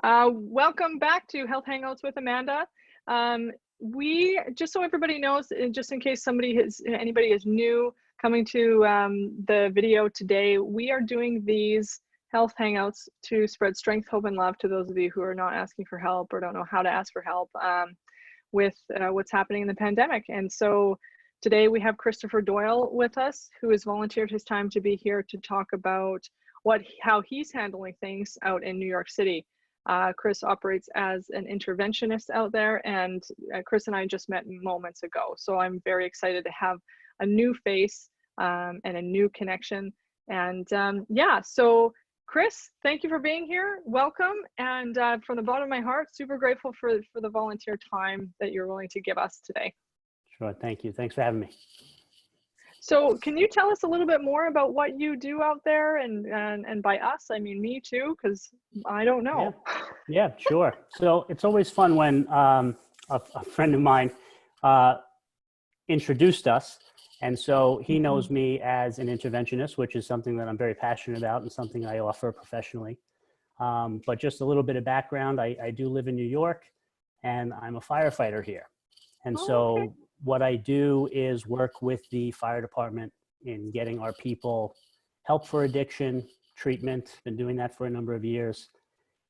Welcome back to Health Hangouts with Amanda. We, just so everybody knows, and just in case anybody is new coming to the video today, we are doing these Health Hangouts to spread strength, hope, and love to those of you who are not asking for help or don't know how to ask for help with what's happening in the pandemic. And so today we have Christopher Doyle with us, who has volunteered his time to be here to talk about how he's handling things out in New York City. Chris operates as an interventionist out there, and Chris and I just met moments ago. So I'm very excited to have a new face and a new connection. And yeah, so Chris, thank you for being here. Welcome. And from the bottom of my heart, super grateful for the volunteer time that you're willing to give us today. Sure, thank you. Thanks for having me. So can you tell us a little bit more about what you do out there? And by us, I mean me too, because I don't know. Yeah, sure. So it's always fun when a friend of mine introduced us. And so he knows me as an interventionist, which is something that I'm very passionate about and something I offer professionally. But just a little bit of background, I do live in New York and I'm a firefighter here. And okay. what I do is work with the fire department in getting our people help for addiction, treatment, been doing that for a number of years.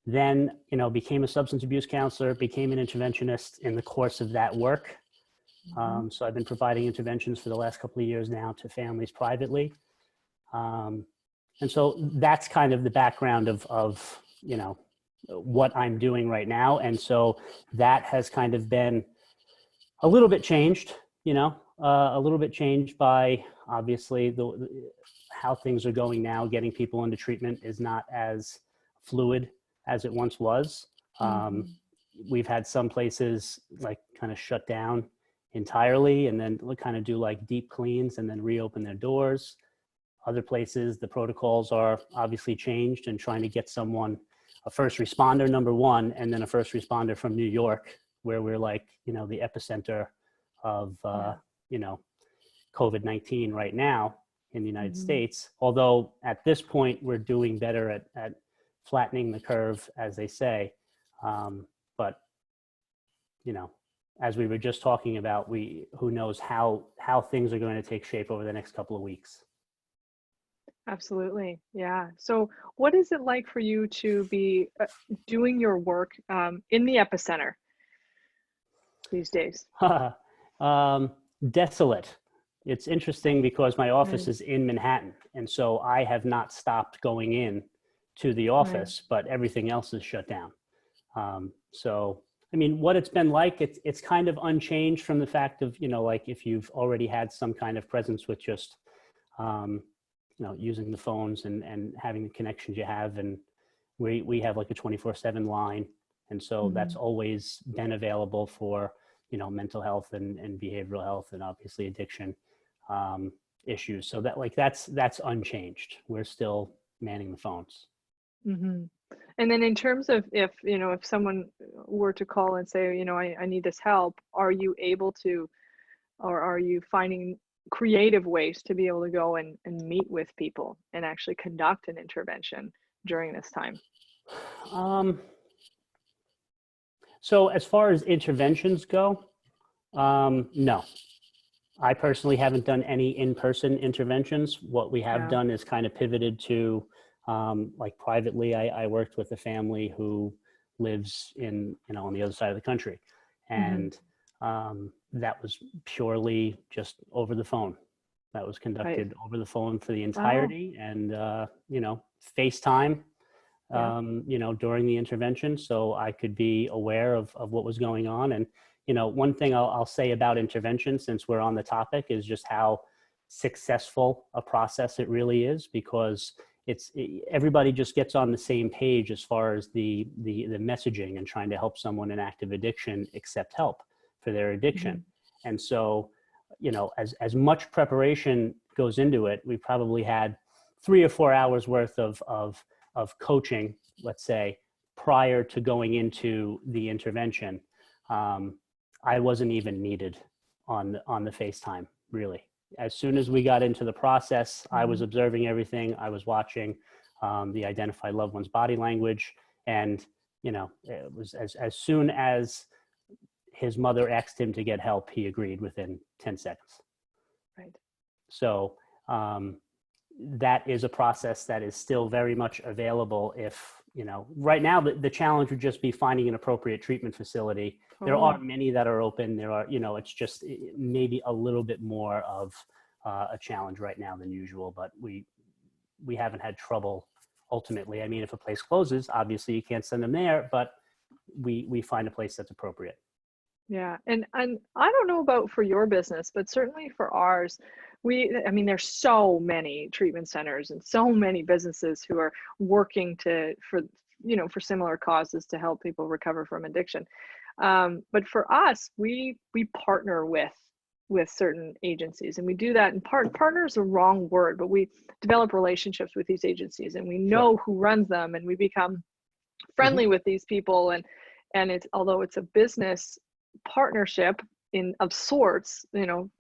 Then, became a substance abuse counselor, became an interventionist in the course of that work. So I've been providing interventions for the last couple of years now to families privately. And so that's kind of the background of what I'm doing right now. And so that has kind of been a little bit changed, a little bit changed by obviously how things are going now. Getting people into treatment is not as fluid as it once was. We've had some places like kind of shut down entirely and then kind of do like deep cleans and then reopen their doors. Other places, the protocols are obviously changed and trying to get someone, a first responder, number one, and then a first responder from New York, where we're like, the epicenter of, COVID-19 right now in the United States. Although at this point, we're doing better at flattening the curve, as they say. But, as we were just talking about, who knows how things are going to take shape over the next couple of weeks. Absolutely. Yeah. So what is it like for you to be doing your work in the epicenter these days? Desolate. It's interesting because my office is in Manhattan. And so I have not stopped going in to the office, but everything else is shut down. So, I mean, what it's been like, it's kind of unchanged from the fact of, like if you've already had some kind of presence with just, using the phones and having the connections you have. And we have like a 24/7 line. And so that's always been available for, mental health and behavioral health and obviously addiction issues. So that's unchanged. We're still manning the phones. And then in terms of if someone were to call and say, I need this help, are you able to, or are you finding creative ways to be able to go and meet with people and actually conduct an intervention during this time? So as far as interventions go, no. I personally haven't done any in-person interventions. What we have done is kind of pivoted to, like privately, I worked with a family who lives in, on the other side of the country. And that was purely just over the phone. That was conducted over the phone for the entirety and, FaceTime, during the intervention. So I could be aware of what was going on. And, one thing I'll say about intervention, since we're on the topic, is just how successful a process it really is, because everybody just gets on the same page as far as the messaging and trying to help someone in active addiction accept help for their addiction. And so, as much preparation goes into it, we probably had 3 or 4 hours worth of coaching, let's say, prior to going into the intervention. I wasn't even needed on the FaceTime, really. As soon as we got into the process, I was observing everything. I was watching the identified loved one's body language. And it was as soon as his mother asked him to get help, he agreed within 10 seconds. Right. So that is a process that is still very much available. If, right now the challenge would just be finding an appropriate treatment facility. There are many that are open. There are, it's just maybe a little bit more of a challenge right now than usual, but we haven't had trouble ultimately. I mean, if a place closes, obviously you can't send them there, but we find a place that's appropriate. Yeah. And I don't know about for your business, but certainly for ours, there's so many treatment centers and so many businesses who are working for similar causes to help people recover from addiction. But for us, we partner with certain agencies, and we do that in part. Partner is a wrong word, but we develop relationships with these agencies, and we know who runs them, and we become friendly with these people. And it's, although it's a business partnership of sorts,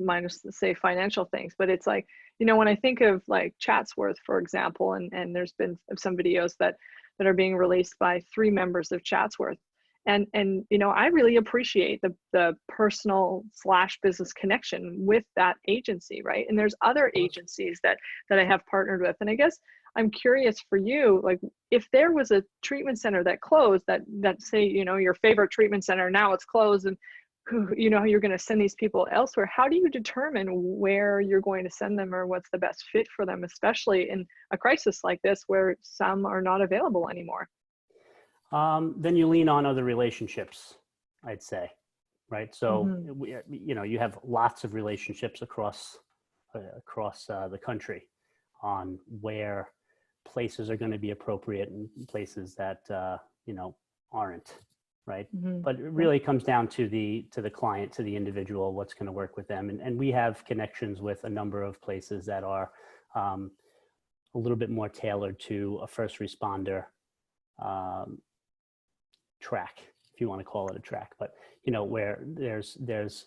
minus the, say, financial things, but it's like, when I think of like Chatsworth, for example, and there's been some videos that are being released by 3 members of Chatsworth, and I really appreciate the personal / business connection with that agency, right? And there's other agencies that I have partnered with, and I guess I'm curious for you, like, if there was a treatment center that closed, that say, your favorite treatment center, now it's closed, and you're going to send these people elsewhere. How do you determine where you're going to send them, or what's the best fit for them, especially in a crisis like this where some are not available anymore? Then you lean on other relationships, I'd say, right? So, you have lots of relationships across the country on where places are going to be appropriate and places that, aren't, right? But it really comes down to the client, to the individual, what's going to work with them. And we have connections with a number of places that are a little bit more tailored to a first responder track, if you want to call it a track, but where there's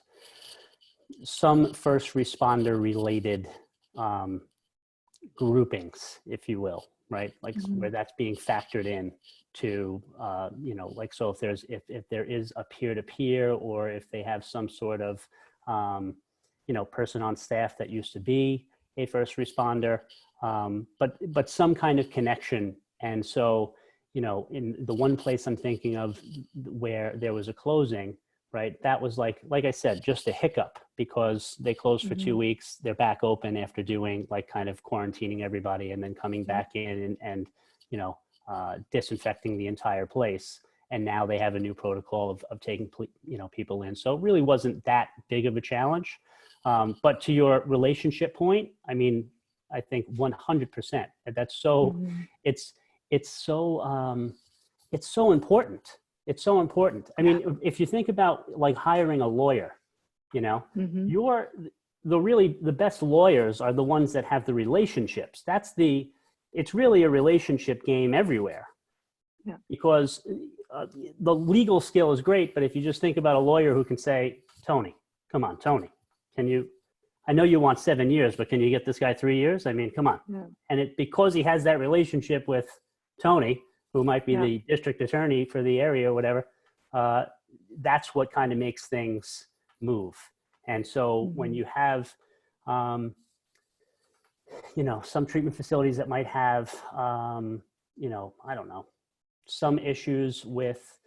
some first responder related groupings, if you will, right? Like where that's being factored in to, like, so if there is a peer-to-peer, or if they have some sort of, person on staff that used to be a first responder, but some kind of connection. And so, in the one place I'm thinking of where there was a closing, right? That was like I said, just a hiccup, because they closed for 2 weeks. They're back open after doing like kind of quarantining everybody and then coming back in and disinfecting the entire place. And now they have a new protocol of taking, people in. So it really wasn't that big of a challenge. But to your relationship point, I mean, I think 100%. That's so, it's so important. It's so important. I mean, if you think about like hiring a lawyer, the best lawyers are the ones that have the relationships. It's really a relationship game everywhere. Yeah. Because the legal skill is great, but if you just think about a lawyer who can say, Tony, come on, Tony, I know you want 7 years, but can you get this guy 3 years? I mean, come on. Yeah. And because he has that relationship with Tony, who might be the district attorney for the area or whatever, that's what kind of makes things move. And so when you have, some treatment facilities that might have, I don't know, some issues with,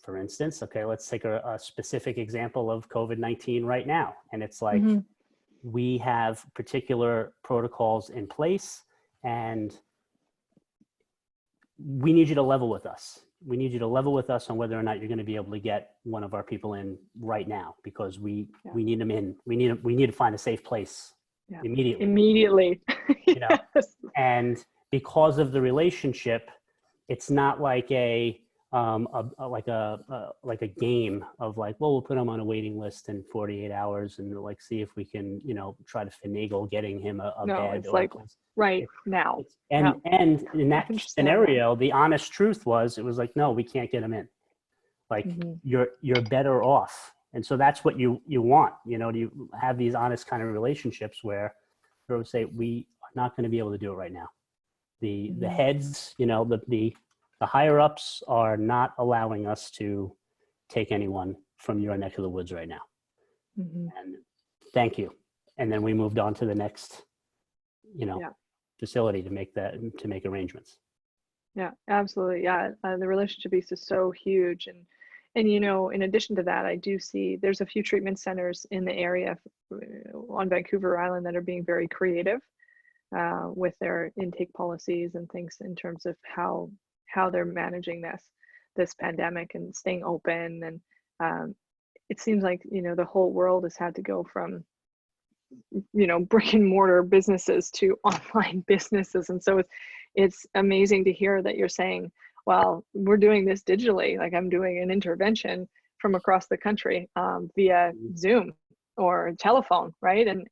for instance, okay, let's take a specific example of COVID-19 right now. And it's like, we have particular protocols in place, and we need you to level with us. We need you to level with us on whether or not you're going to be able to get one of our people in right now, because we need them in. We need to find a safe place immediately. Yes. And because of the relationship, it's not like a game of like, well, we'll put him on a waiting list in 48 hours and like see if we can, try to finagle getting him a bed. It's like right now. And in that scenario, the honest truth was, it was like, no, we can't get him in. Like you're better off. And so that's what you want, you have these honest kind of relationships where they say, we are not going to be able to do it right now. The heads, the the higher ups are not allowing us to take anyone from your neck of the woods right now. And thank you. And then we moved on to the next, facility to make arrangements. Yeah, absolutely. Yeah, the relationship piece is so huge, and in addition to that, I do see there's a few treatment centers in the area on Vancouver Island that are being very creative with their intake policies and things in terms of how they're managing this pandemic and staying open. And it seems like the whole world has had to go from brick and mortar businesses to online businesses, and so it's amazing to hear that you're saying, well, we're doing this digitally. Like, I'm doing an intervention from across the country via Zoom or telephone, right? And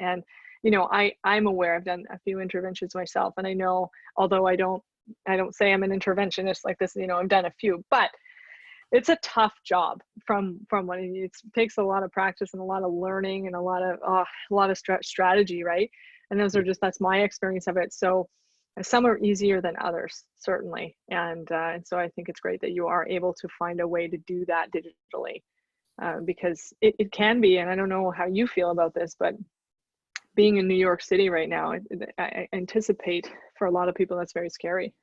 I'm aware, I've done a few interventions myself, and I know, although I don't say I'm an interventionist like this, I've done a few, but it's a tough job from what it takes a lot of practice and a lot of learning and a lot of strategy, right? And that's my experience of it. So some are easier than others, certainly. And so I think it's great that you are able to find a way to do that digitally, because it can be, and I don't know how you feel about this, but being in New York City right now, I anticipate for a lot of people that's very scary,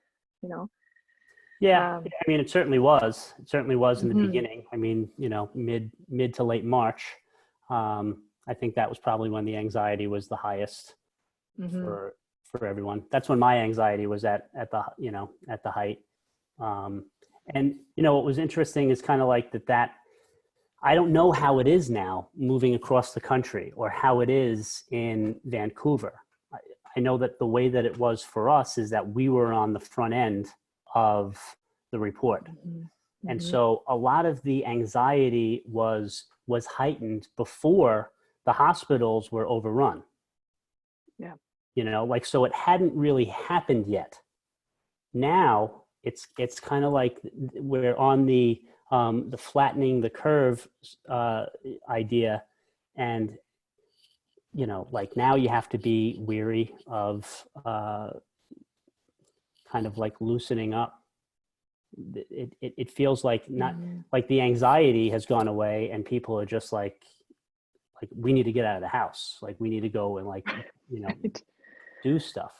Yeah, I mean, it certainly was. It certainly was in the beginning. I mean, mid to late March, I think that was probably when the anxiety was the highest for everyone. That's when my anxiety was at the height. And what was interesting is kind of like that. I don't know how it is now moving across the country, or how it is in Vancouver. I know that the way that it was for us is that we were on the front end of the report. And so a lot of the anxiety was heightened before the hospitals were overrun. Yeah. So it hadn't really happened yet. Now it's kind of like we're on the flattening the curve idea. And now you have to be weary of kind of like loosening up. It feels like not like the anxiety has gone away, and people are just like we need to get out of the house. Like, we need to go and do stuff.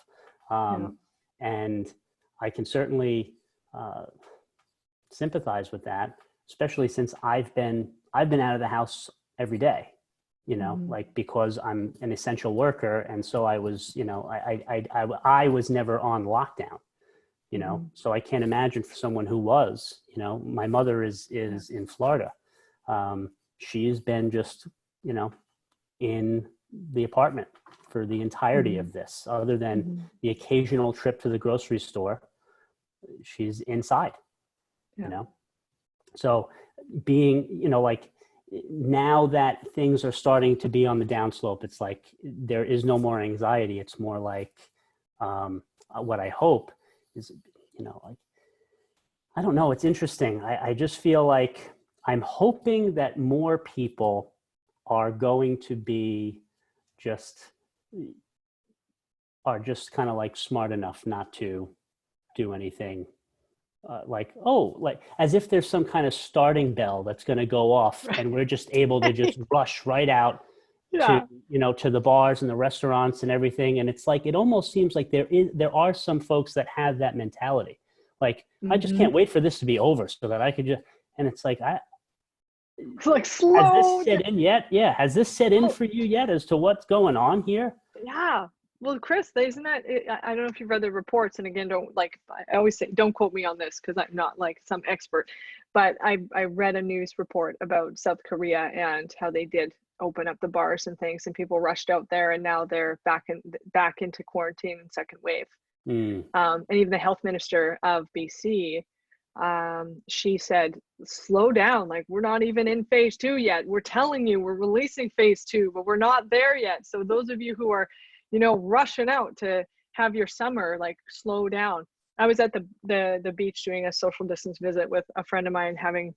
And I can certainly sympathize with that, especially since I've been out of the house every day, because I'm an essential worker. And so I was, I was never on lockdown, so I can't imagine for someone who was, my mother is in Florida. She's been just, in the apartment for the entirety of this, other than the occasional trip to the grocery store. She's inside, so being, now that things are starting to be on the downslope, it's like there is no more anxiety. It's more like what I hope is, I don't know. It's interesting. I just feel like I'm hoping that more people are going to be just kind of like smart enough not to do anything as if there's some kind of starting bell that's going to go off, and we're just able to just rush right out to the bars and the restaurants and everything. And it's like, it almost seems like there are some folks that have that mentality. Like, I just can't wait for this to be over so that I could just, and it's like, it's like, slow. Has this set in yet? Yeah. Has this set in for you yet as to what's going on here? Yeah. Well, Chris, isn't that, I don't know if you've read the reports, and again, I always say, don't quote me on this because I'm not like some expert, but I read a news report about South Korea and how they did open up the bars and things, and people rushed out there, and now they're back into quarantine and second wave. And even the health minister of BC, she said, slow down, like, we're not even in phase 2 yet. We're telling you we're releasing phase 2, but we're not there yet. So those of you who are rushing out to have your summer, like, slow down. I was at the beach doing a social distance visit with a friend of mine, having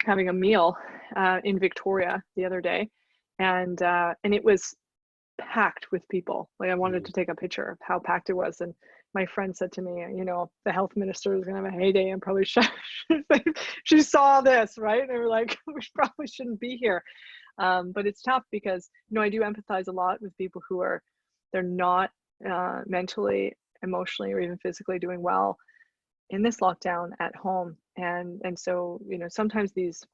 a meal in Victoria the other day, and it was packed with people. Like, I wanted to take a picture of how packed it was, and my friend said to me, you know, the health minister is going to have a heyday and probably she saw this, right? And they were like, we probably shouldn't be here. But it's tough because, you know, I do empathize a lot with people who are, they're not mentally, emotionally, or even physically doing well in this lockdown at home. And so, you know, sometimes these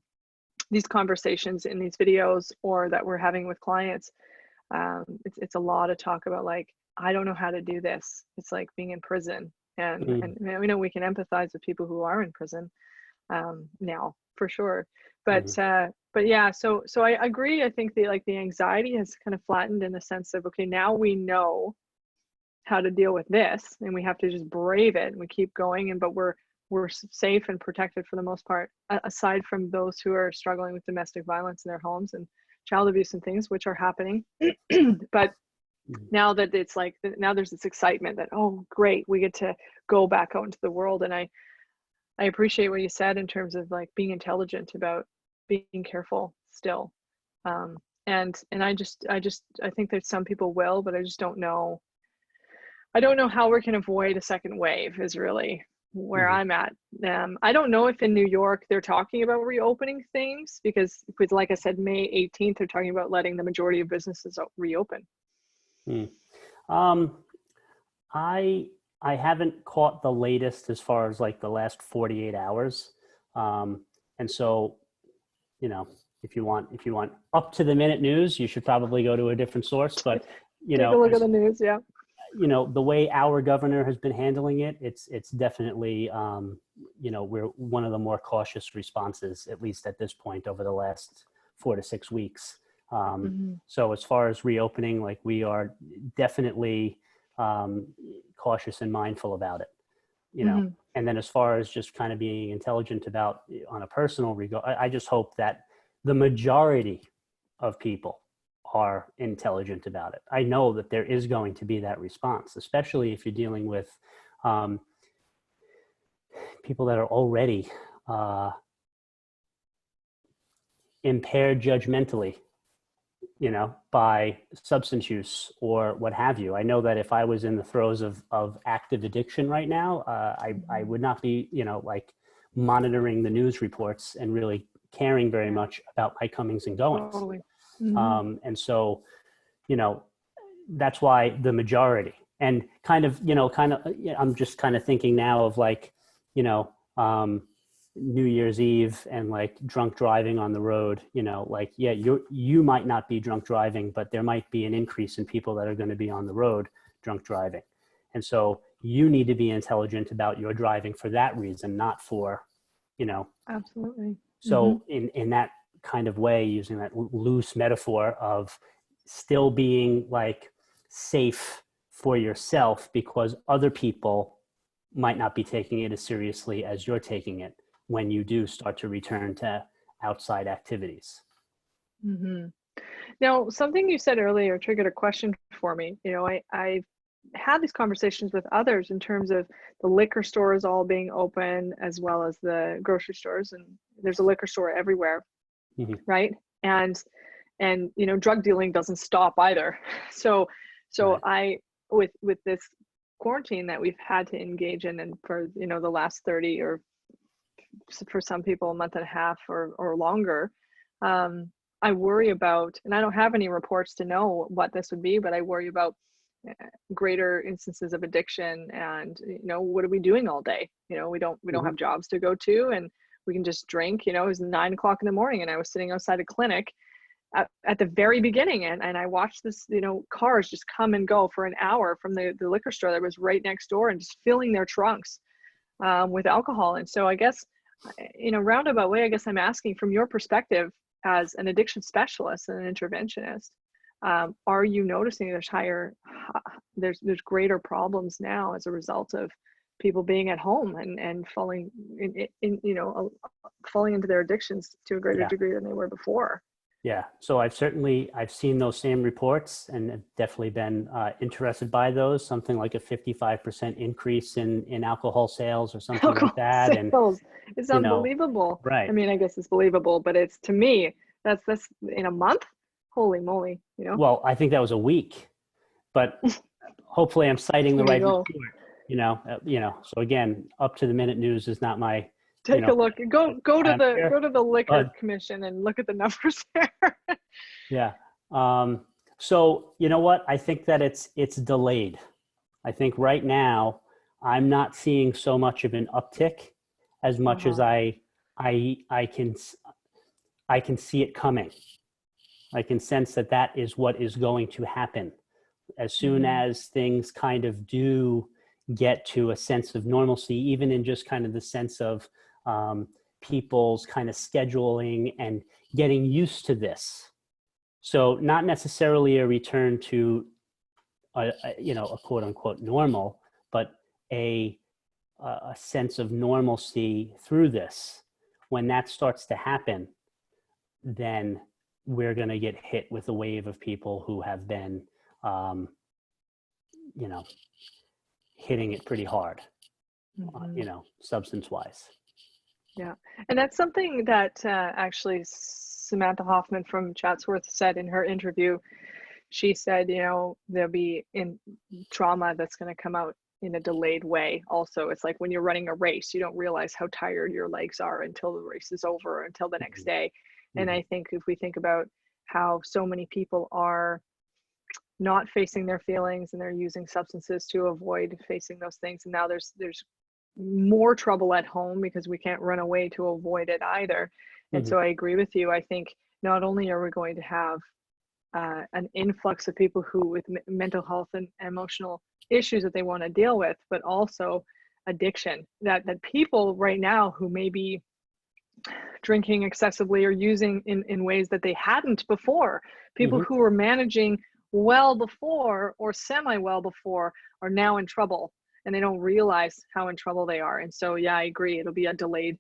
conversations in these videos or that we're having with clients, it's a lot of talk about like, I don't know how to do this. It's like being in prison. And we know we can empathize with people who are in prison now for sure. But yeah, so I agree. I think the anxiety has kind of flattened in the sense of, okay, now we know how to deal with this and we have to just brave it and we keep going. But we're safe and protected for the most part, aside from those who are struggling with domestic violence in their homes and child abuse and things, which are happening. But now that it's like, now there's this excitement that, oh, great, we get to go back out into the world. And I appreciate what you said in terms of like being intelligent about being careful still. And I think that some people will, but I just don't know. I don't know how we can avoid a second wave is really where I'm at. I don't know if in New York they're talking about reopening things because like I said, May 18th, they're talking about letting the majority of businesses reopen. I haven't caught the latest as far as like the last 48 hours. And so, you know, if you want up to the minute news, you should probably go to a different source, but you know, take a look at the news. Yeah. You know, the way our governor has been handling it, it's definitely, you know, we're one of the more cautious responses, at least at this point over the last 4 to 6 weeks. So as far as reopening, like we are definitely cautious and mindful about it, you know. And then as far as just kind of being intelligent about on a personal regard, I just hope that the majority of people are intelligent about it. I know that there is going to be that response, especially if you're dealing with people that are already impaired judgmentally, you know, by substance use or what have you. I know that if I was in the throes of active addiction right now, I would not be, you know, like monitoring the news reports and really caring very much about my comings and goings. Totally. And so, you know, that's why the majority and kind of, you know, I'm just kind of thinking now of like, you know, New Year's Eve and like drunk driving on the road, you know, like, yeah, you might not be drunk driving, but there might be an increase in people that are going to be on the road drunk driving. And so you need to be intelligent about your driving for that reason, not for, you know. Absolutely. So in that kind of way, using that loose metaphor of still being like safe for yourself because other people might not be taking it as seriously as you're taking it when you do start to return to outside activities. Now, something you said earlier triggered a question for me. You know, I've had these conversations with others in terms of the liquor stores all being open as well as the grocery stores, and there's a liquor store everywhere, right? And you know, drug dealing doesn't stop either. So right. With this quarantine that we've had to engage in, and for, you know, the last 30 or for some people a month and a half or longer, I worry about, and I don't have any reports to know what this would be, but I worry about greater instances of addiction. And, you know, what are we doing all day? You know, we don't have jobs to go to, and we can just drink. You know, it was 9 o'clock in the morning and I was sitting outside a clinic at the very beginning, and I watched this, you know, cars just come and go for an hour from the liquor store that was right next door and just filling their trunks with alcohol. And so I guess, in a roundabout way, I guess I'm asking from your perspective as an addiction specialist and an interventionist, are you noticing there's greater problems now as a result of people being at home and falling falling into their addictions to a greater degree than they were before? Yeah, so I've seen those same reports and have definitely been interested by those. Something like a 55% increase in alcohol sales or something like that. Sales. And it's unbelievable. Right. I mean, I guess it's believable, but it's, to me, that's in a month. Holy moly, you know. Well, I think that was a week, but hopefully I'm citing the right report. So again, up to the minute news is not my, Take a look. Go to the liquor But commission and look at the numbers there. yeah. So you know what? I think that it's delayed. I think right now I'm not seeing so much of an uptick as much as I can see it coming. I can sense that is what is going to happen as soon as things kind of do get to a sense of normalcy, even in just kind of the sense of people's kind of scheduling and getting used to this. So not necessarily a return to a quote unquote normal, but a sense of normalcy through this. When that starts to happen, then we're going to get hit with a wave of people who have been, hitting it pretty hard, substance-wise. Yeah, and that's something that actually Samantha Hoffman from Chatsworth said in her interview. She said, there'll be trauma that's going to come out in a delayed way. Also, it's like when you're running a race, you don't realize how tired your legs are until the race is over, or until the next day. And I think if we think about how so many people are not facing their feelings and they're using substances to avoid facing those things, and now there's more trouble at home because we can't run away to avoid it either. And so I agree with you. I think not only are we going to have an influx of people who with mental health and emotional issues that they want to deal with, but also addiction, that people right now who may be drinking excessively or using in ways that they hadn't before, people who were managing well before or semi well before, are now in trouble, and they don't realize how in trouble they are. And so yeah, I agree, it'll be a delayed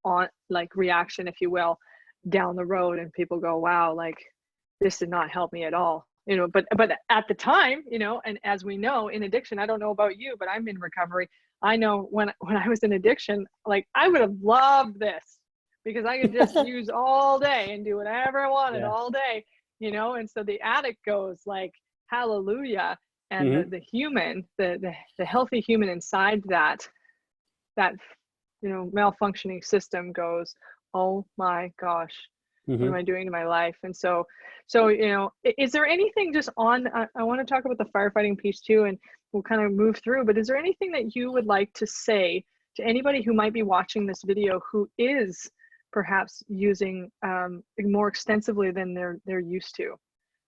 on like reaction, if you will, down the road, and people go, wow, like this did not help me at all, but at the time, and as we know in addiction, I don't know about you, but I'm in recovery. I know when I was in addiction, like I would have loved this because I could just use all day and do whatever I wanted all day, and so the addict goes like, hallelujah. And the human, the healthy human inside that malfunctioning system goes, oh my gosh, what am I doing to my life? And so is there anything just on, I want to talk about the firefighting piece too, and we'll kind of move through, but is there anything that you would like to say to anybody who might be watching this video who is perhaps using more extensively than they're used to?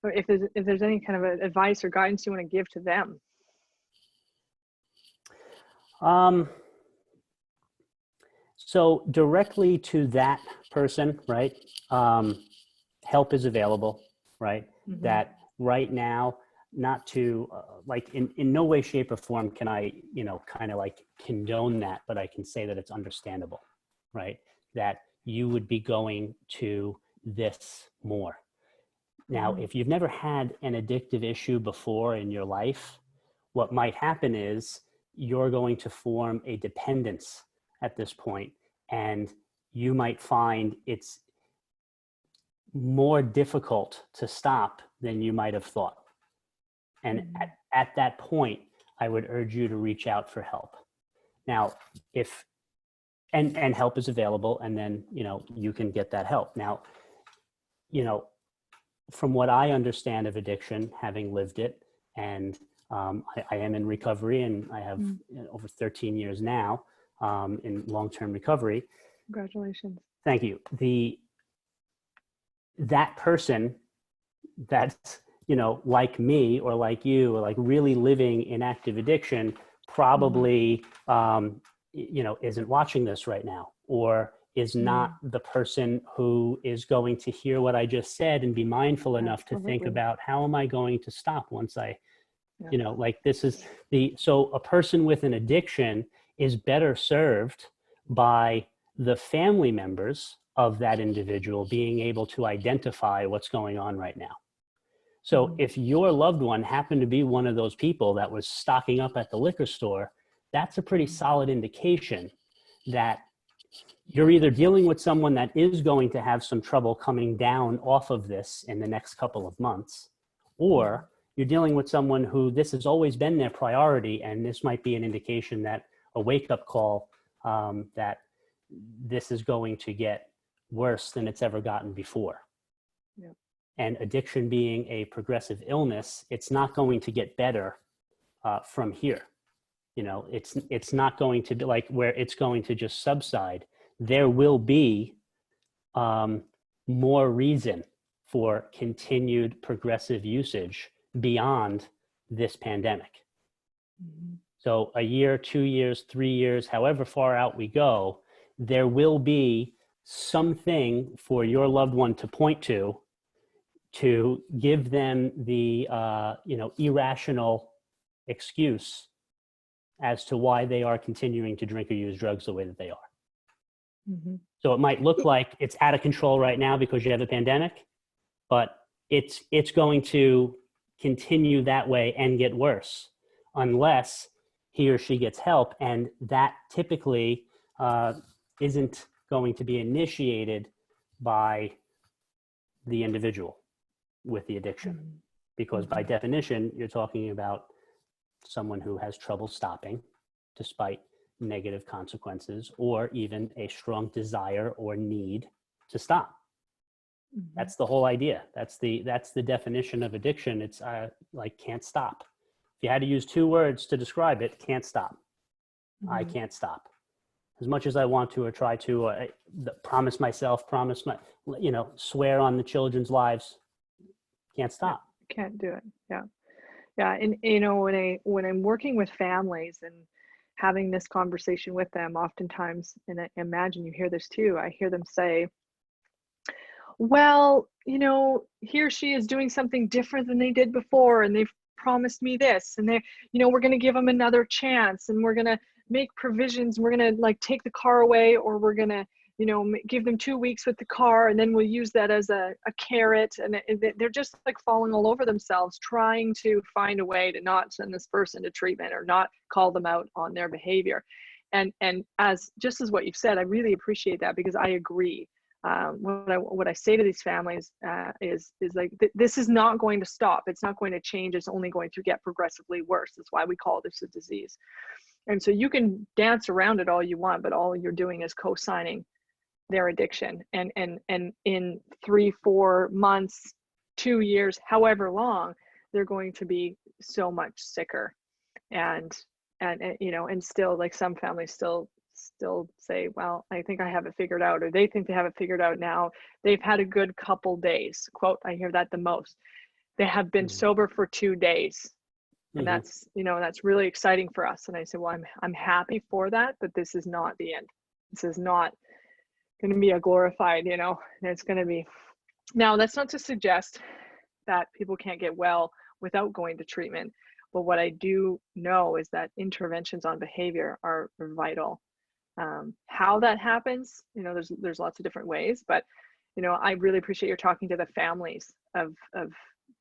Or if there's any kind of advice or guidance you want to give to them? So directly to that person, right? Help is available, right? That right now, not to in no way, shape or form can I, kind of like condone that, but I can say that it's understandable, right? That you would be going to this more. Now, if you've never had an addictive issue before in your life, what might happen is you're going to form a dependence at this point, and you might find it's more difficult to stop than you might have thought. And at that point, I would urge you to reach out for help. Now, and help is available, and then, you can get that help. Now, from what I understand of addiction, having lived it, and I am in recovery, and I have over 13 years now in long-term recovery. Congratulations. Thank you. That person that's, like me or like you, or like really living in active addiction, probably, isn't watching this right now, or is not the person who is going to hear what I just said and be mindful enough to think about, how am I going to stop once I, so a person with an addiction is better served by the family members of that individual being able to identify what's going on right now. So if your loved one happened to be one of those people that was stocking up at the liquor store, that's a pretty solid indication that you're either dealing with someone that is going to have some trouble coming down off of this in the next couple of months, or you're dealing with someone who this has always been their priority, and this might be an indication that a wake-up call that this is going to get worse than it's ever gotten before. Yeah. And addiction being a progressive illness, it's not going to get better from here. You know, it's not going to be like where it's going to just subside. There will be more reason for continued progressive usage beyond this pandemic. Mm-hmm. So a year, 2 years, 3 years, however far out we go, there will be something for your loved one to point to give them the irrational excuse as to why they are continuing to drink or use drugs the way that they are. Mm-hmm. So it might look like it's out of control right now because you have a pandemic, but it's going to continue that way and get worse unless he or she gets help, and that typically isn't going to be initiated by the individual with the addiction, Mm-hmm. because by definition, you're talking about someone who has trouble stopping despite negative consequences or even a strong desire or need to stop. Mm-hmm. That's the whole idea. That's the definition of addiction. It's like can't stop. If you had to use 2 words to describe it, can't stop. Mm-hmm. I can't stop. As much as I want to or try to promise myself, swear on the children's lives, can't stop. Yeah, can't do it. Yeah. Yeah. And, when I'm working with families and having this conversation with them, oftentimes, and I imagine you hear this too, I hear them say, well, he or she is doing something different than they did before, and they've promised me this, and we're going to give them another chance, and we're going to make provisions. We're going to take the car away, or we're going to, give them 2 weeks with the car, and then we'll use that as a carrot. And they're just falling all over themselves, trying to find a way to not send this person to treatment or not call them out on their behavior. And as what you've said, I really appreciate that, because I agree. What I say to these families is this is not going to stop. It's not going to change. It's only going to get progressively worse. That's why we call this a disease. And so you can dance around it all you want, but all you're doing is co-signing their addiction. And in 3-4 months, 2 years, however long, they're going to be so much sicker. And still, some families still say, well, I think I have it figured out, or they think they have it figured out now. They've had a good couple days. Quote, I hear that the most. They have been sober for 2 days. And that's really exciting for us. And I say, well, I'm happy for that, but this is not the end. This is not going to be a glorified, it's going to be. Now, that's not to suggest that people can't get well without going to treatment. But what I do know is that interventions on behavior are vital. How that happens, there's lots of different ways, but I really appreciate your talking to the families of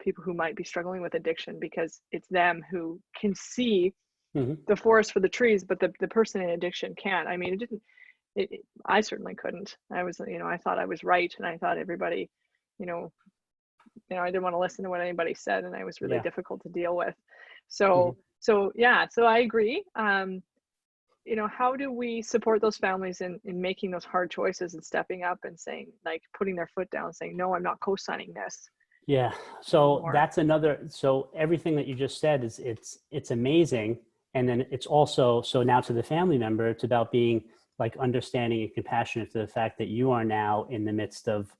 people who might be struggling with addiction, because it's them who can see the forest for the trees, but the person in addiction can't. I mean, I certainly couldn't. I was, I thought I was right, and I thought everybody, I didn't want to listen to what anybody said, and I was really difficult to deal with. So I agree. How do we support those families in making those hard choices and stepping up and saying, putting their foot down, saying, no, I'm not co-signing this. Yeah. So that's another, so everything that you just said is it's amazing. And then it's also, so now to the family member, it's about being understanding and compassionate to the fact that you are now in the midst of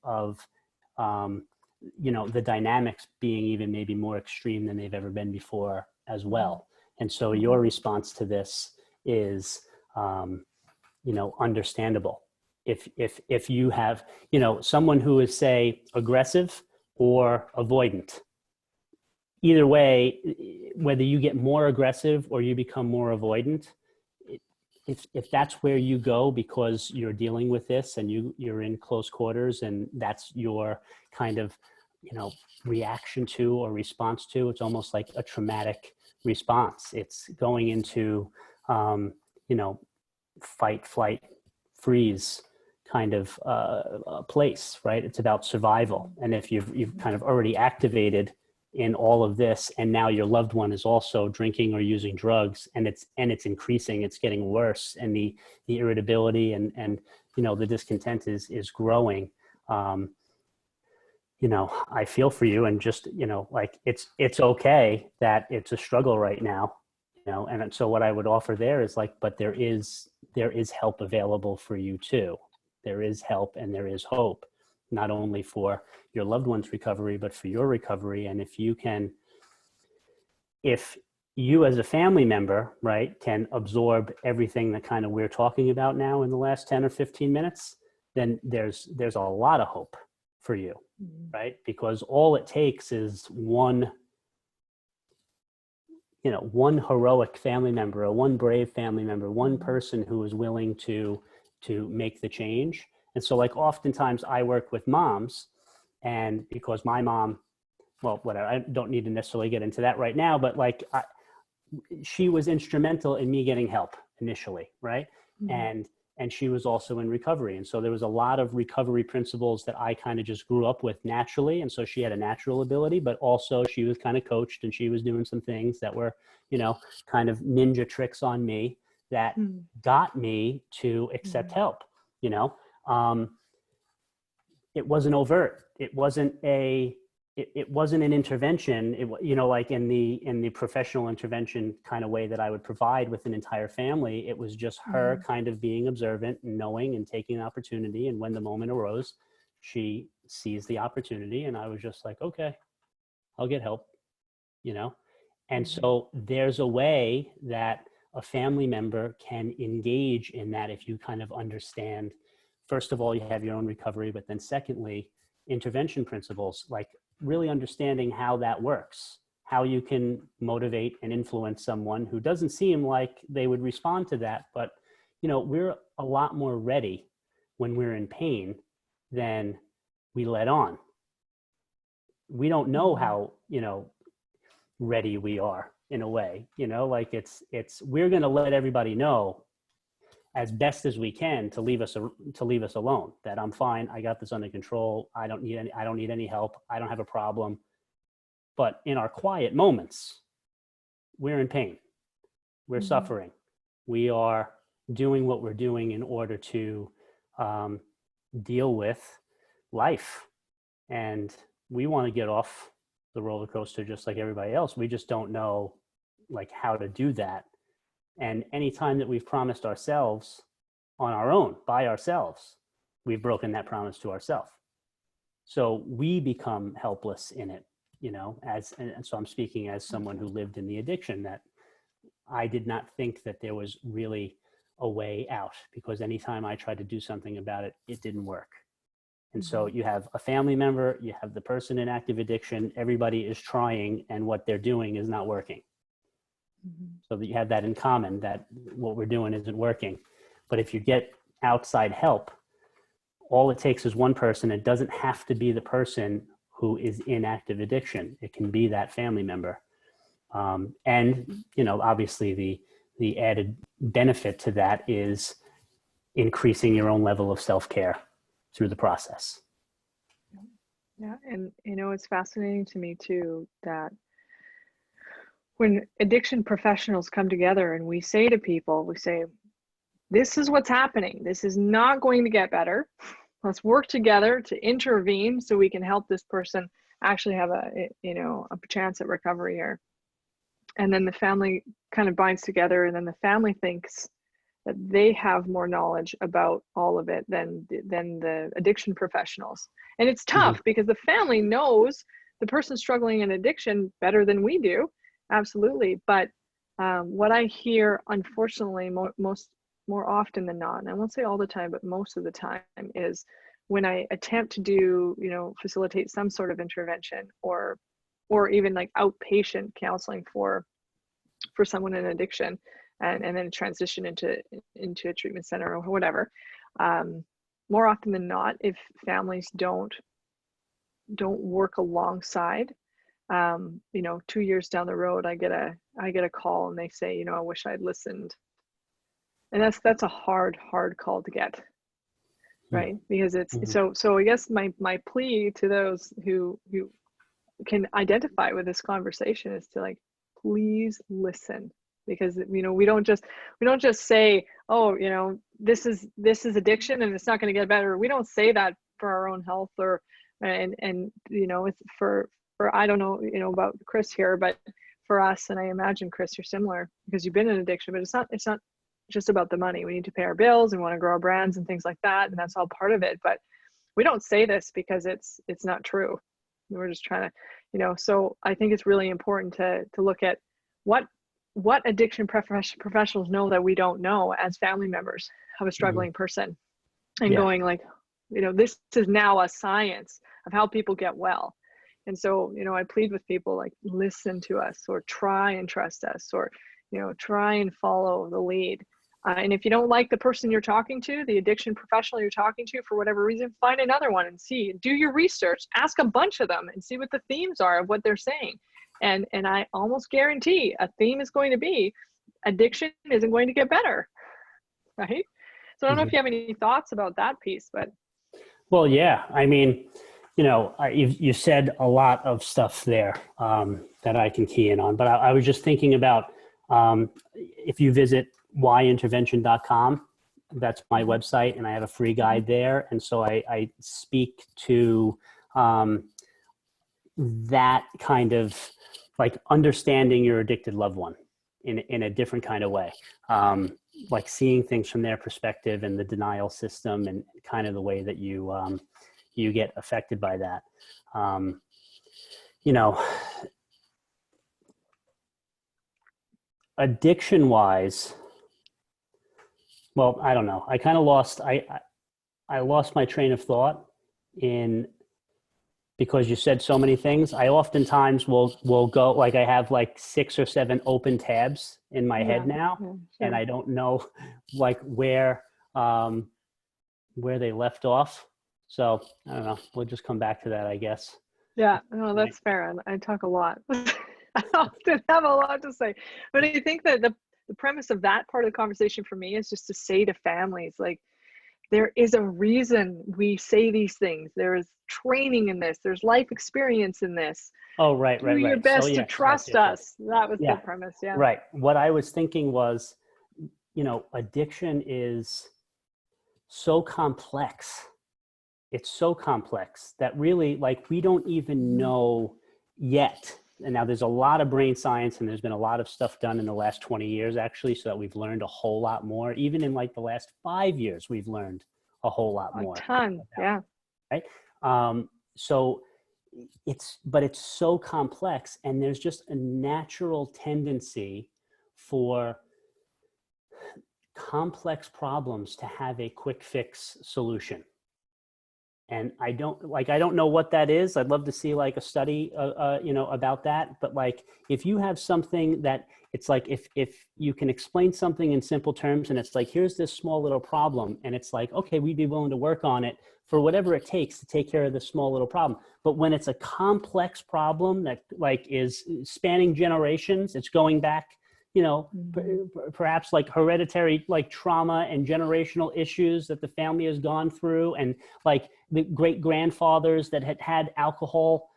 the dynamics being even maybe more extreme than they've ever been before as well. And so your response to this is, understandable. If you have, someone who is, say, aggressive or avoidant, either way, whether you get more aggressive or you become more avoidant, if that's where you go because you're dealing with this and you're in close quarters and that's your kind of, reaction to or response to, it's almost like a traumatic response. It's going into, fight, flight, freeze kind of place, right? It's about survival. And if you've kind of already activated in all of this, and now your loved one is also drinking or using drugs, and it's increasing, it's getting worse, and the irritability and you know, the discontent is growing. You know, I feel for you, and just, you know, like it's okay that it's a struggle right now, you know. And so what I would offer there is like, but there is help available for you too. There is help and there is hope, not only for your loved one's recovery, but for your recovery. And if you as a family member, right, can absorb everything that kind of we're talking about now in the last 10 or 15 minutes, then there's a lot of hope for you, right? Because all it takes is one heroic family member, or one brave family member, one person who is willing to make the change. And so, like, oftentimes I work with moms, and because my mom, well, whatever, I don't need to necessarily get into that right now, but like, she was instrumental in me getting help initially, right? And she was also in recovery. And so there was a lot of recovery principles that I kind of just grew up with naturally. And so she had a natural ability, but also she was kind of coached, and she was doing some things that were, you know, kind of ninja tricks on me that got me to accept help, you know. It wasn't overt. It wasn't an intervention. You know, like in the professional intervention kind of way that I would provide with an entire family, it was just her kind of being observant and knowing and taking an opportunity. And when the moment arose, she seized the opportunity, and I was just like, okay, I'll get help, you know? And so there's a way that a family member can engage in that if you kind of understand, first of all, you have your own recovery, but then secondly, intervention principles, like really understanding how that works, how you can motivate and influence someone who doesn't seem like they would respond to that. But, you know, we're a lot more ready when we're in pain than we let on. We don't know how, you know, ready we are in a way, you know, like we're going to let everybody know as best as we can to leave us alone, that I'm fine. I got this under control. I don't need any help. I don't have a problem. But in our quiet moments, we're in pain. We're suffering. We are doing what we're doing in order to deal with life. And we want to get off the roller coaster just like everybody else. We just don't know like how to do that. And anytime that we've promised ourselves on our own, by ourselves, we've broken that promise to ourselves. So we become helpless in it, you know, and so I'm speaking as someone who lived in the addiction, that I did not think that there was really a way out, because anytime I tried to do something about it, it didn't work. And so you have a family member, you have the person in active addiction, everybody is trying, and what they're doing is not working. So that you have that in common, that what we're doing isn't working. But if you get outside help, all it takes is one person. It doesn't have to be the person who is in active addiction. It can be that family member. And, you know, obviously the added benefit to that is increasing your own level of self-care through the process. Yeah, and you know, it's fascinating to me too that when addiction professionals come together and we say to people, we say, this is what's happening. This is not going to get better. Let's work together to intervene so we can help this person actually have a chance at recovery here. And then the family kind of binds together, and then the family thinks that they have more knowledge about all of it than the addiction professionals. And it's tough because the family knows the person struggling in addiction better than we do. Absolutely. But what I hear, unfortunately, more often than not, and I won't say all the time, but most of the time, is when I attempt to do, you know, facilitate some sort of intervention or even like outpatient counseling for someone in addiction, and then transition into a treatment center or whatever. More often than not, if families don't work alongside, you know, 2 years down the road, I get a call and they say, you know, I wish I'd listened. And that's a hard call to get, right? Because it's so I guess my plea to those who can identify with this conversation is to like, please listen, because we don't just say, oh, this is addiction and it's not going to get better. We don't say that for our own health, or and it's for I don't know about Chris here, but for us, and I imagine Chris, you're similar because you've been in addiction, but it's not just about the money. We need to pay our bills and want to grow our brands and things like that, and that's all part of it. But we don't say this because it's not true. We're just trying to, so I think it's really important to look at what addiction professionals know that we don't know as family members of a struggling person, and going like, this is now a science of how people get well. And so, I plead with people like, listen to us, or try and trust us, or, try and follow the lead. And if you don't like the person you're talking to, the addiction professional you're talking to, for whatever reason, find another one and see, do your research, ask a bunch of them and see what the themes are of what they're saying. And I almost guarantee a theme is going to be addiction isn't going to get better, right? So I don't know if you have any thoughts about that piece, but. Well, yeah, I mean, you said a lot of stuff there that I can key in on, but I was just thinking about if you visit whyintervention.com, that's my website, and I have a free guide there. And so I speak to that kind of like understanding your addicted loved one in a different kind of way. Like seeing things from their perspective and the denial system and kind of the way that you get affected by that. Addiction wise, well, I don't know. I kind of lost my train of thought because you said so many things. I oftentimes will go, like I have like 6 or 7 open tabs in my head now, and I don't know like where they left off. So I don't know. We'll just come back to that, I guess. Yeah, no, that's fair. I talk a lot. I often have a lot to say, but I think that the premise of that part of the conversation for me is just to say to families, like, there is a reason we say these things. There is training in this. There's life experience in this. Oh, right. Do your best to trust us. That was the premise. Yeah. Right. What I was thinking was, addiction is so complex. It's so complex that really, like, we don't even know yet. And now there's a lot of brain science, and there's been a lot of stuff done in the last 20 years, actually, so that we've learned a whole lot more. Even in like the last 5 years, we've learned a whole lot more. A ton, yeah. Right. So it's so complex, and there's just a natural tendency for complex problems to have a quick fix solution. And I don't know what that is. I'd love to see like a study, about that. But like, if you have something that it's like, if you can explain something in simple terms, and it's like, here's this small little problem, and it's like, okay, we'd be willing to work on it for whatever it takes to take care of this small little problem. But when it's a complex problem that like is spanning generations, it's going back, perhaps like hereditary, like trauma and generational issues that the family has gone through, and like the great grandfathers that had alcohol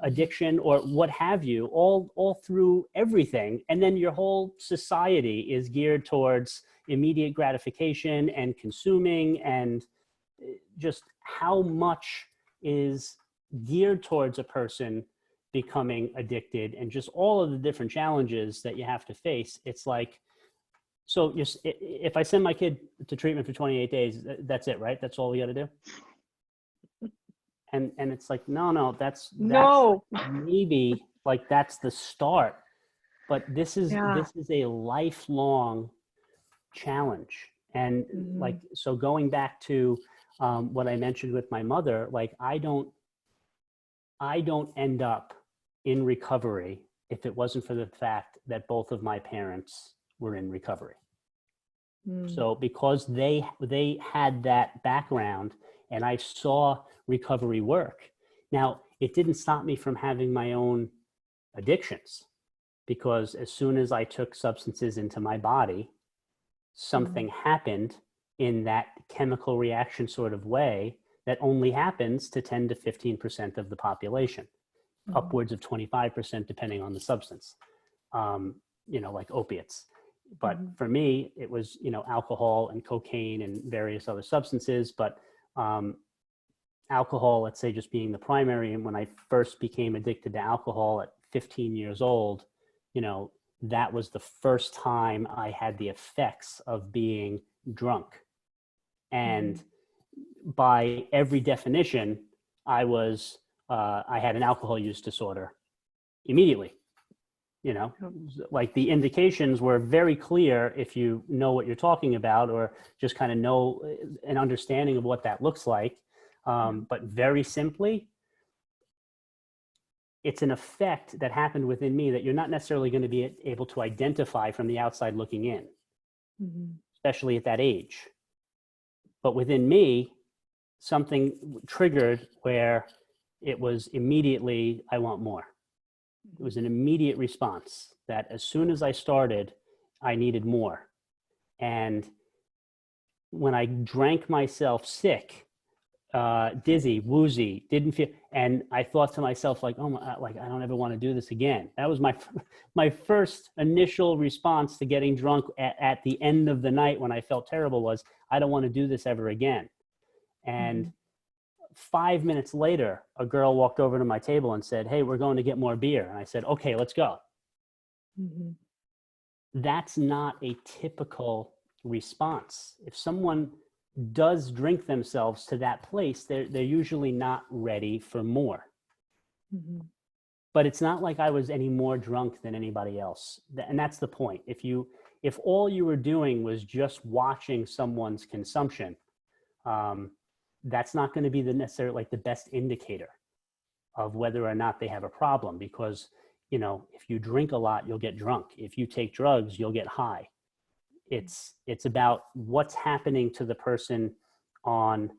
addiction or what have you, all through everything. And then your whole society is geared towards immediate gratification and consuming, and just how much is geared towards a person becoming addicted, and just all of the different challenges that you have to face. It's like, so if I send my kid to treatment for 28 days, that's it, right? That's all we got to do. And it's like, no, that's maybe like that's the start, but this is a lifelong challenge. And like, so going back to what I mentioned with my mother, like I don't end up in recovery if it wasn't for the fact that both of my parents were in recovery. So because they had that background, and I saw recovery work. Now, it didn't stop me from having my own addictions, because as soon as I took substances into my body, something happened in that chemical reaction sort of way that only happens to 10 to 15% of the population. upwards of 25% depending on the substance, like opiates. But for me, it was, alcohol and cocaine and various other substances, but alcohol, let's say, just being the primary. And when I first became addicted to alcohol at 15 years old, that was the first time I had the effects of being drunk. And by every definition, I had an alcohol use disorder immediately. Like the indications were very clear if you know what you're talking about, or just kind of know an understanding of what that looks like. But very simply, it's an effect that happened within me that you're not necessarily going to be able to identify from the outside looking in, especially at that age. But within me, something triggered where it was immediately, I want more. It was an immediate response that as soon as I started, I needed more. And when I drank myself sick, dizzy, woozy, didn't feel, and I thought to myself, like, oh my, like, I don't ever want to do this again. That was my first initial response to getting drunk at the end of the night when I felt terrible was, I don't want to do this ever again. And 5 minutes later, a girl walked over to my table and said, hey, we're going to get more beer. And I said, okay, let's go. That's not a typical response. If someone does drink themselves to that place, they're usually not ready for more. But it's not like I was any more drunk than anybody else. And that's the point. If all you were doing was just watching someone's consumption, that's not going to be necessarily like the best indicator of whether or not they have a problem, because, if you drink a lot, you'll get drunk. If you take drugs, you'll get high. It's about what's happening to the person on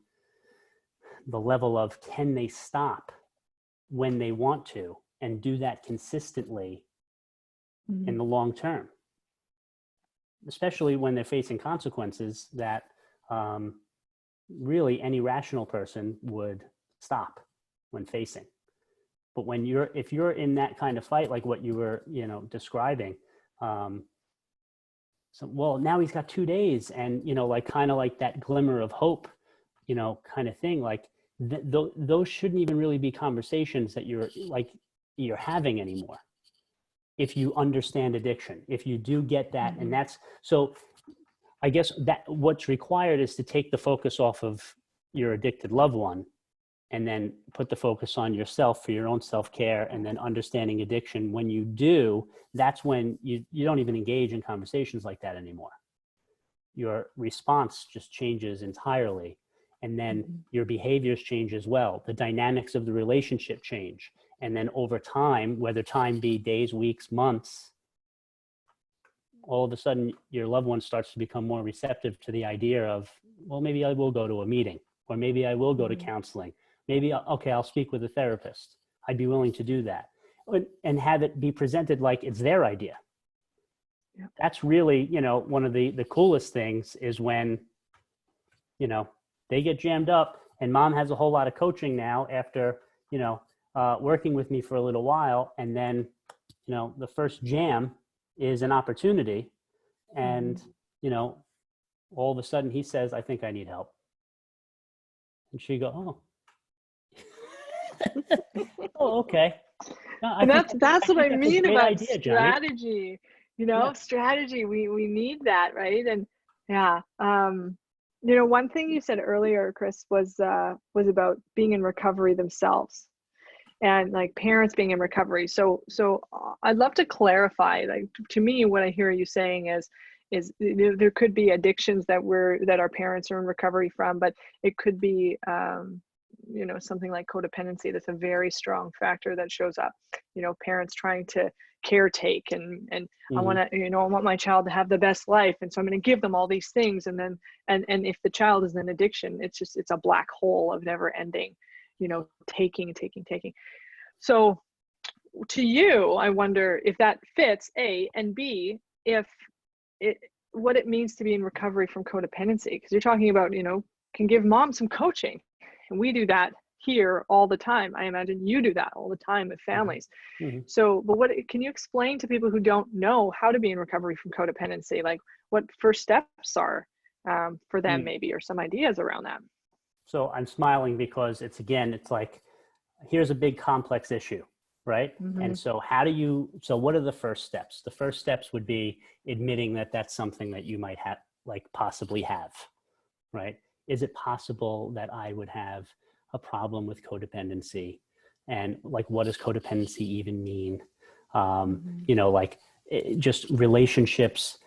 the level of, can they stop when they want to and do that consistently in the long term, especially when they're facing consequences that really any rational person would stop when facing. But if you're in that kind of fight, like what you were, describing, so, well, now he's got 2 days and, kind of like that glimmer of hope, kind of thing, like those shouldn't even really be conversations that you're having anymore. If you understand addiction, if you do get that, and so I guess that what's required is to take the focus off of your addicted loved one and then put the focus on yourself for your own self-care, and then understanding addiction. When you do, that's when you don't even engage in conversations like that anymore. Your response just changes entirely. And then your behaviors change as well. The dynamics of the relationship change. And then over time, whether time be days, weeks, months, all of a sudden your loved one starts to become more receptive to the idea of, well, maybe I will go to a meeting, or maybe I will go to counseling. Maybe, okay, I'll speak with a therapist. I'd be willing to do that. And have it be presented like it's their idea. Yep. That's really, one of the coolest things is when, they get jammed up and mom has a whole lot of coaching now after, working with me for a little while. And then, the first jam is an opportunity. And, all of a sudden he says, I think I need help. And she go, oh. Oh, okay. No, and that's what I mean about idea, strategy. Strategy. We need that, right? And yeah, one thing you said earlier, Chris, was about being in recovery themselves, and like parents being in recovery. So I'd love to clarify. Like, to me, what I hear you saying is there could be addictions that our parents are in recovery from, but it could be something like codependency. That's a very strong factor that shows up. Parents trying to caretake and I want to, I want my child to have the best life, and so I'm going to give them all these things, and then and if the child is in addiction, it's a black hole of never ending, taking. So to you, I wonder if that fits, A, and B, what it means to be in recovery from codependency, because you're talking about, can give mom some coaching, and we do that hear all the time. I imagine you do that all the time with families. Mm-hmm. So, but what can you explain to people who don't know how to be in recovery from codependency, like what first steps are for them, maybe, or some ideas around that? So I'm smiling because it's like, here's a big complex issue, right? And so what are the first steps? The first steps would be admitting that that's something that you might have, like possibly have, right? Is it possible that I would have a problem with codependency? And like, what does codependency even mean? You know, like just relationships,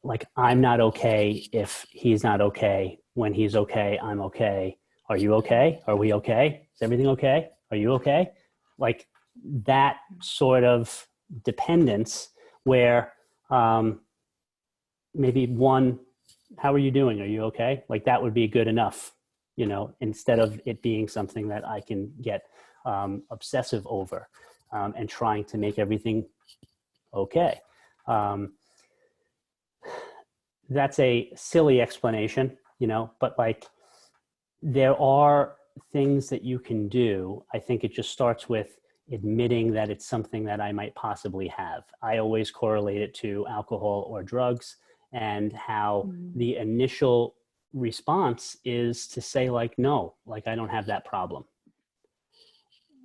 like I'm not okay if he's not okay. When he's okay, I'm okay. Are you okay? Are we okay? Is everything okay? Are you okay? Like that sort of dependence where maybe one, how are you doing? Are you okay? Like that would be good enough, you know, instead of it being something that I can get obsessive over and trying to make everything okay. That's a silly explanation, you know, but like there are things that you can do. I think it just starts with admitting that it's something that I might possibly have. I always correlate it to alcohol or drugs, and how the initial response is to say like, no, like I don't have that problem.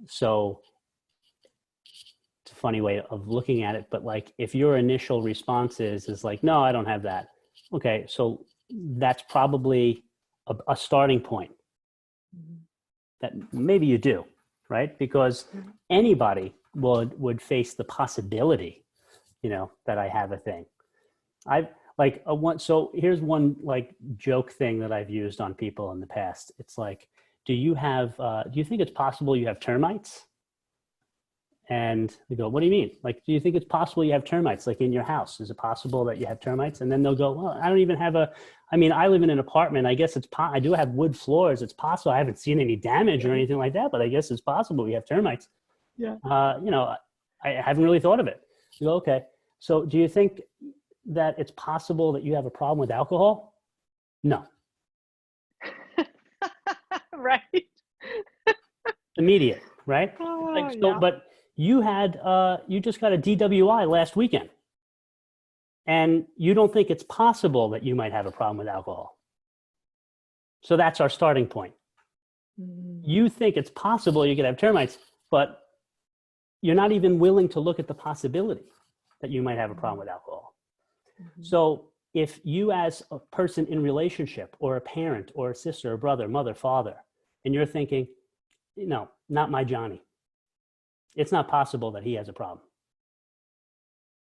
So it's a funny way of looking at it, but like if your initial response is like, no, I don't have that. Okay, so that's probably a starting point that maybe you do, right? Because anybody would face the possibility, you know, that I have a thing. I've like so here's one like joke thing that I've used on people in the past. It's like, do you think it's possible you have termites? And they go, what do you mean? Like, do you think it's possible you have termites like in your house? Is it possible that you have termites? And then they'll go, well, I don't even have I live in an apartment. I guess I do have wood floors. It's possible. I haven't seen any damage or anything like that, but I guess it's possible we have termites. Yeah. You know, I haven't really thought of it. You go, okay. So do you think that it's possible that you have a problem with alcohol? No. Right. Immediate, right? Oh, Like, so, yeah. but you just got a DWI last weekend, and you don't think it's possible that you might have a problem with alcohol. So that's our starting point. You think it's possible you could have termites, but you're not even willing to look at the possibility that you might have a problem with alcohol. So if you as a person in relationship, or a parent or a sister or brother, mother, father, and you're thinking, no, not my Johnny. It's not possible that he has a problem.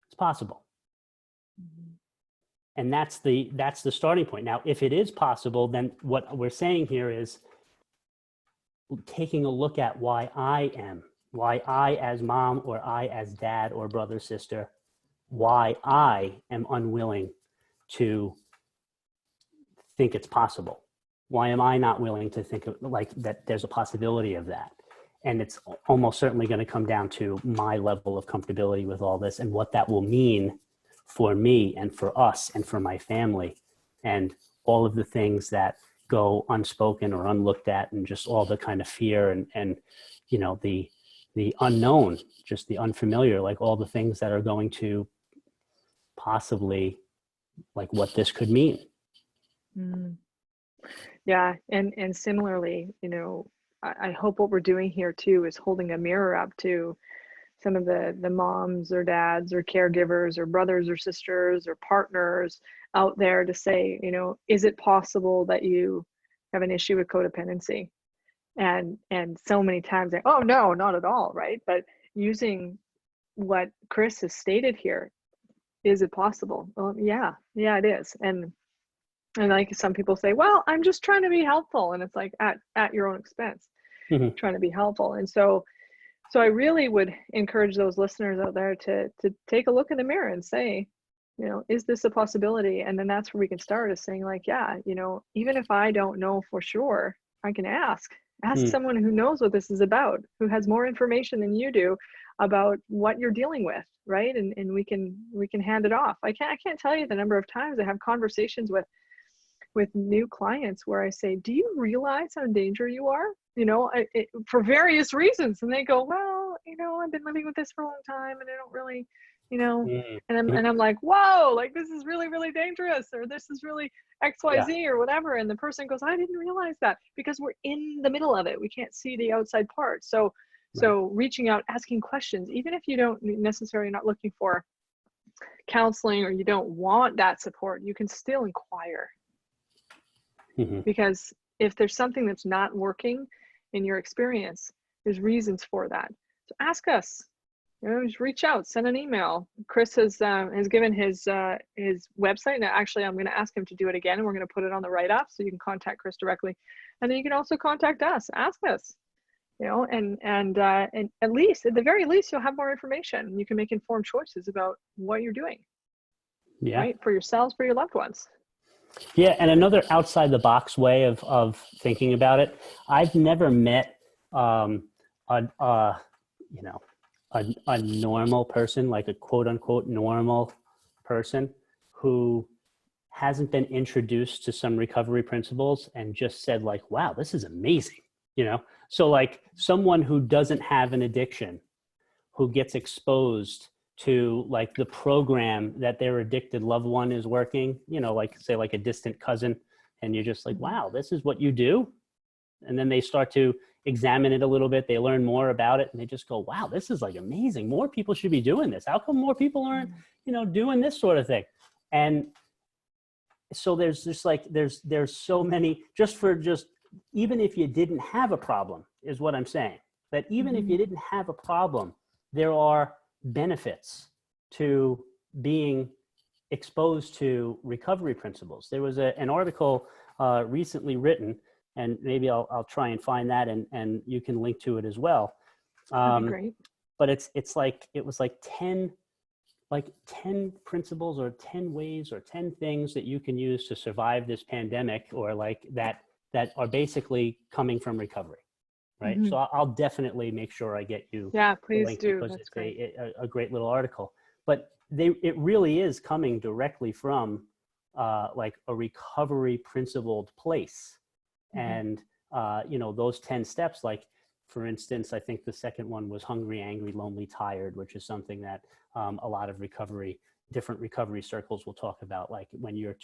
It's possible. And that's the starting point. Now, if it is possible, then what we're saying here is taking a look at why I as mom, or I as dad or brother, sister, why I am unwilling to think it's possible. Why am I not willing to think of, like, that there's a possibility of that? And it's almost certainly going to come down to my level of comfortability with all this and what that will mean for me and for us and for my family, and all of the things that go unspoken or unlooked at, and just all the kind of fear and you know, the unknown, just the unfamiliar, like all the things that are going to possibly, like what this could mean. Yeah, and similarly, you know, I hope what we're doing here too is holding a mirror up to some of the moms or dads or caregivers or brothers or sisters or partners out there to say, you know, is it possible that you have an issue with codependency? And so many times they, oh no, not at all, right? But using what Chris has stated here, is it possible? Well, yeah, it is. And like some people say, well, I'm just trying to be helpful. And it's like at your own expense, trying to be helpful. And so I really would encourage those listeners out there to take a look in the mirror and say, you know, is this a possibility? And then that's where we can start, is saying like, yeah, you know, even if I don't know for sure, I can ask someone who knows what this is about, who has more information than you do about what you're dealing with, right? And we can hand it off. I can't tell you the number of times I have conversations with new clients where I say, do you realize how in danger you are? for various reasons. And they go, well, I've been living with this for a long time and I don't really, and I'm like, whoa, like this is really, really dangerous, or this is really XYZ Yeah. or whatever. And the person goes, I didn't realize that, because we're in the middle of it. We can't see the outside part. So reaching out, asking questions, even if you don't necessarily, not looking for counseling or you don't want that support, you can still inquire. Because if there's something that's not working in your experience, there's reasons for that. So ask us, just reach out, send an email. Chris has given his website, and actually I'm going to ask him to do it again, and we're going to put it on the write-up so you can contact Chris directly, and then you can also contact us, ask us, and at the very least you'll have more information. You can make informed choices about what you're doing, right, for yourselves, for your loved ones. Yeah, and another outside the box way of thinking about it, I've never met a normal person, like a quote unquote normal person, who hasn't been introduced to some recovery principles and just said like, wow, this is amazing. So like someone who doesn't have an addiction, who gets exposed to like the program that their addicted loved one is working, like say like a distant cousin, and you're just like, wow, this is what you do. And then they start to examine it a little bit. They learn more about it and they just go, wow, this is like amazing. More people should be doing this. How come more people aren't, doing this sort of thing? And so there's just like, there's so many, even if you didn't have a problem is what I'm saying, that even if you didn't have a problem, there are benefits to being exposed to recovery principles. There was an article recently written, and maybe I'll try and find that, and you can link to it as well. That'd be great. But it was like 10 principles or 10 ways or 10 things that you can use to survive this pandemic, or like that are basically coming from recovery. Right. So I'll definitely make sure I get you. Yeah, please do. Because That's it's great. a great little article, but it really is coming directly from like a recovery principled place. And, those 10 steps, like, for instance, I think the second one was hungry, angry, lonely, tired, which is something that a lot of different recovery circles will talk about. Like when you're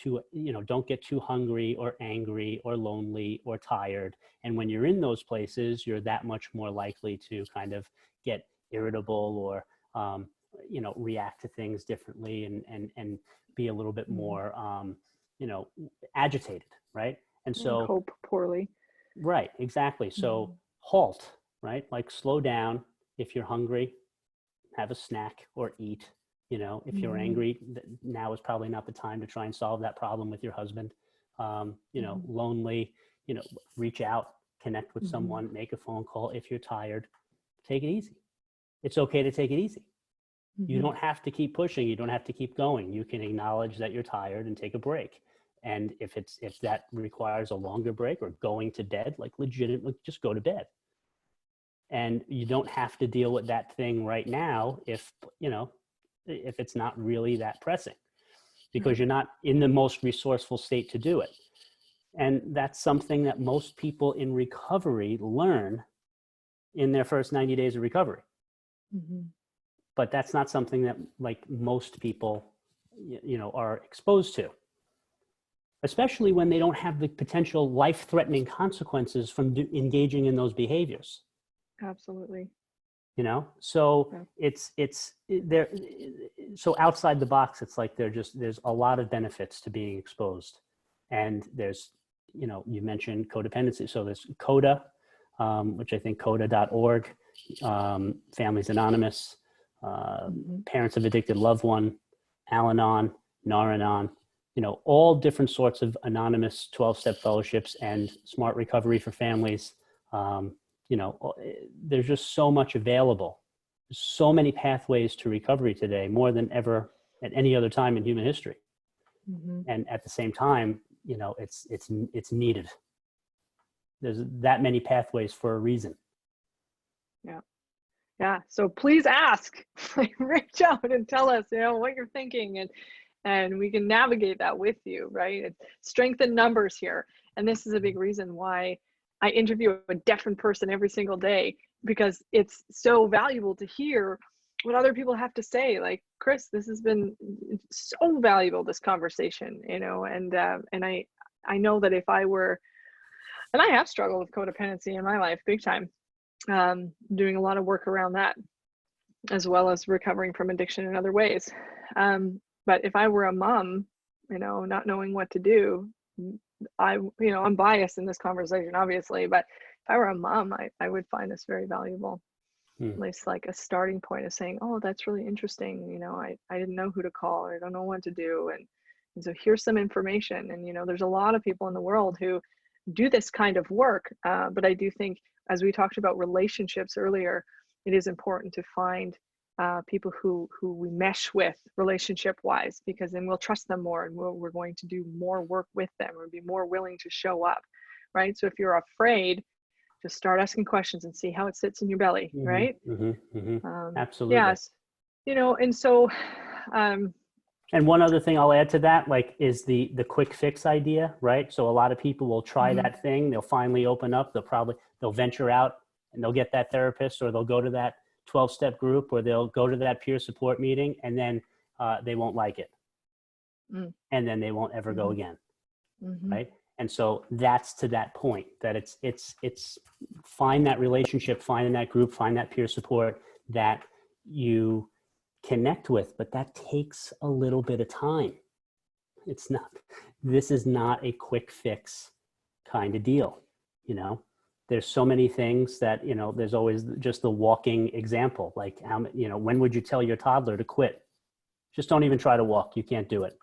don't get too hungry or angry or lonely or tired. And when you're in those places, you're that much more likely to kind of get irritable or, react to things differently and be a little bit more, agitated. Right. And so cope poorly. Right. Exactly. So halt, right? Like slow down. If you're hungry, have a snack or eat. If you're angry, now is probably not the time to try and solve that problem with your husband. Lonely, reach out, connect with someone, make a phone call. If you're tired, take it easy. It's okay to take it easy. You don't have to keep pushing. You don't have to keep going. You can acknowledge that you're tired and take a break. And if that requires a longer break or going to bed, like legitimately just go to bed. And you don't have to deal with that thing right now if it's not really that pressing, because you're not in the most resourceful state to do it. And that's something that most people in recovery learn in their first 90 days of recovery. But that's not something that like most people, are exposed to, especially when they don't have the potential life-threatening consequences from engaging in those behaviors. Absolutely. So it's there. So outside the box, it's like there's a lot of benefits to being exposed. And there's, you mentioned codependency. So there's CODA, which I think coda.org, Families Anonymous, Parents of Addicted Loved One, Al-Anon, Nar-Anon, all different sorts of anonymous 12-step fellowships and smart recovery for families. There's just so much available. There's so many pathways to recovery today, more than ever at any other time in human history. And at the same time, it's needed. There's that many pathways for a reason. Yeah. So please ask, reach out and tell us, what you're thinking, and we can navigate that with you, right? It's strength in numbers here. And this is a big reason why I interview a different person every single day because it's so valuable to hear what other people have to say. Like, Chris, this has been so valuable, this conversation, you know, and I know that if I were, and I have struggled with codependency in my life big time, doing a lot of work around that, as well as recovering from addiction in other ways. But if I were a mom, you know, not knowing what to do, you know, I'm biased in this conversation, obviously, but if I were a mom, I would find this very valuable. At least like a starting point of saying, oh, that's really interesting. You know, I didn't know who to call, or I don't know what to do. And so here's some information. And, you know, there's a lot of people in the world who do this kind of work. But I do think, as we talked about relationships earlier, it is important to find people who we mesh with relationship wise, because then we'll trust them more, and we're going to do more work with them, or be more willing to show up, right? So if you're afraid, just start asking questions and see how it sits in your belly, right? Absolutely. Yes, you know, and so and one other thing I'll add to that, like, is the quick fix idea, right? So a lot of people will try that thing, they'll finally open up, they'll venture out and they'll get that therapist, or they'll go to that 12-step group, or they'll go to that peer support meeting, and then they won't like it. And then they won't ever go again, right? And so that's to that point, that it's find that relationship, find that group, find that peer support that you connect with, but that takes a little bit of time. This is not a quick fix kind of deal, you know? There's so many things that, you know, there's always just the walking example, like, you know, when would you tell your toddler to quit? Just don't even try to walk. You can't do it.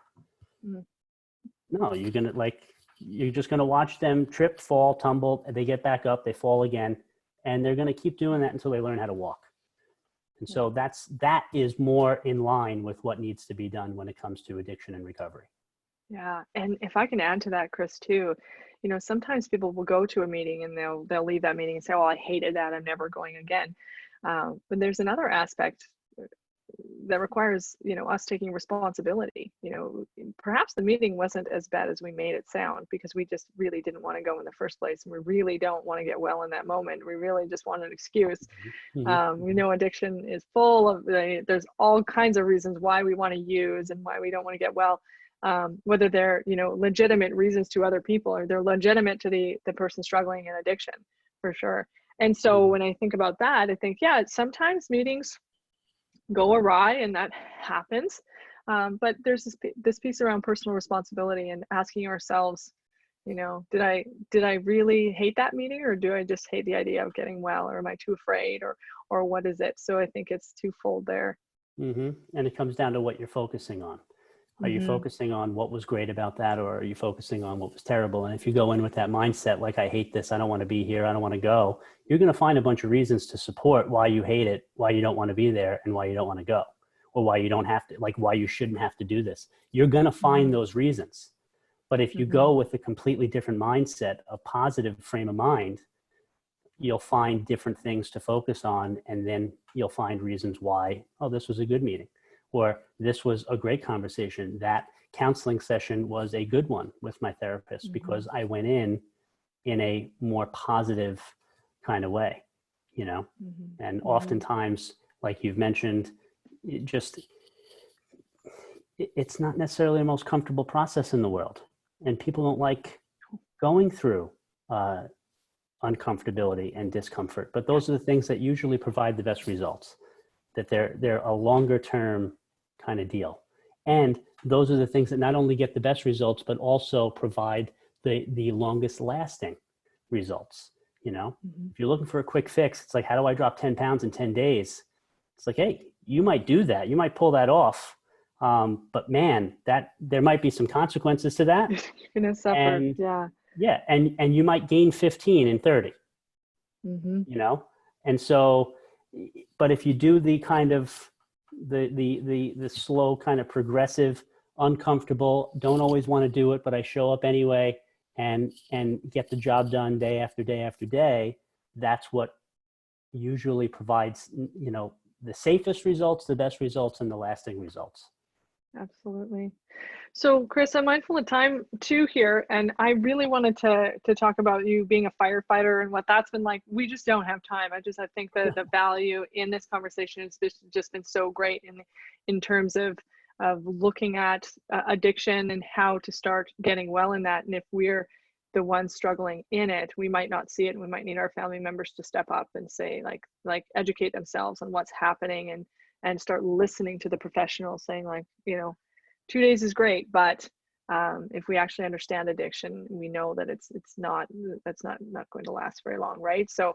No, you're just going to watch them trip, fall, tumble, they get back up, they fall again, and they're going to keep doing that until they learn how to walk. And so that is more in line with what needs to be done when it comes to addiction and recovery. Yeah. And if I can add to that, Chris, too, you know, sometimes people will go to a meeting and they'll leave that meeting and say, oh, I hated that, I'm never going again. But there's another aspect that requires, you know, us taking responsibility. You know, perhaps the meeting wasn't as bad as we made it sound, because we just really didn't want to go in the first place, and we really don't want to get well in that moment. We really just want an excuse. We know addiction is full of, there's all kinds of reasons why we want to use and why we don't want to get well, whether they're, you know, legitimate reasons to other people, or they're legitimate to the person struggling in addiction, for sure. And so when I think about that, I think, yeah, sometimes meetings go awry, and that happens. But there's this piece around personal responsibility and asking ourselves, you know, did I really hate that meeting, or do I just hate the idea of getting well, or am I too afraid, or what is it? So I think it's twofold there. And it comes down to what you're focusing on. Are you focusing on what was great about that, or are you focusing on what was terrible? And if you go in with that mindset, like, I hate this, I don't want to be here, I don't want to go, you're going to find a bunch of reasons to support why you hate it, why you don't want to be there, and why you don't want to go, or why you don't have to, like, why you shouldn't have to do this. You're going to find those reasons. But if you go with a completely different mindset, a positive frame of mind, you'll find different things to focus on, and then you'll find reasons why, oh, this was a good meeting, or this was a great conversation. That counseling session was a good one with my therapist, because I went in a more positive kind of way, you know? And oftentimes, like you've mentioned, it's not necessarily the most comfortable process in the world. And people don't like going through uncomfortability and discomfort, but those are the things that usually provide the best results, that they're a longer term kind of deal. And those are the things that not only get the best results, but also provide the longest lasting results. You know, if you're looking for a quick fix, it's like, how do I drop 10 pounds in 10 days? It's like, hey, you might do that. You might pull that off. But man, there might be some consequences to that. You're going to suffer. And, yeah. And you might gain 15 in 30, you know? And so, but if you do the kind of the slow, kind of progressive, uncomfortable, don't always want to do it, but I show up anyway, and get the job done day after day after day, that's what usually provides, you know, the safest results, the best results, and the lasting results. Absolutely. So, Chris, I'm mindful of time too here, and I really wanted to talk about you being a firefighter and what that's been like. We just don't have time. I think the value in this conversation has just been so great in terms of looking at addiction and how to start getting well in that. And if we're the ones struggling in it, we might not see it, and we might need our family members to step up and say, like educate themselves on what's happening, and start listening to the professionals saying, like, 2 days is great, but if we actually understand addiction, we know that it's not going to last very long, right? So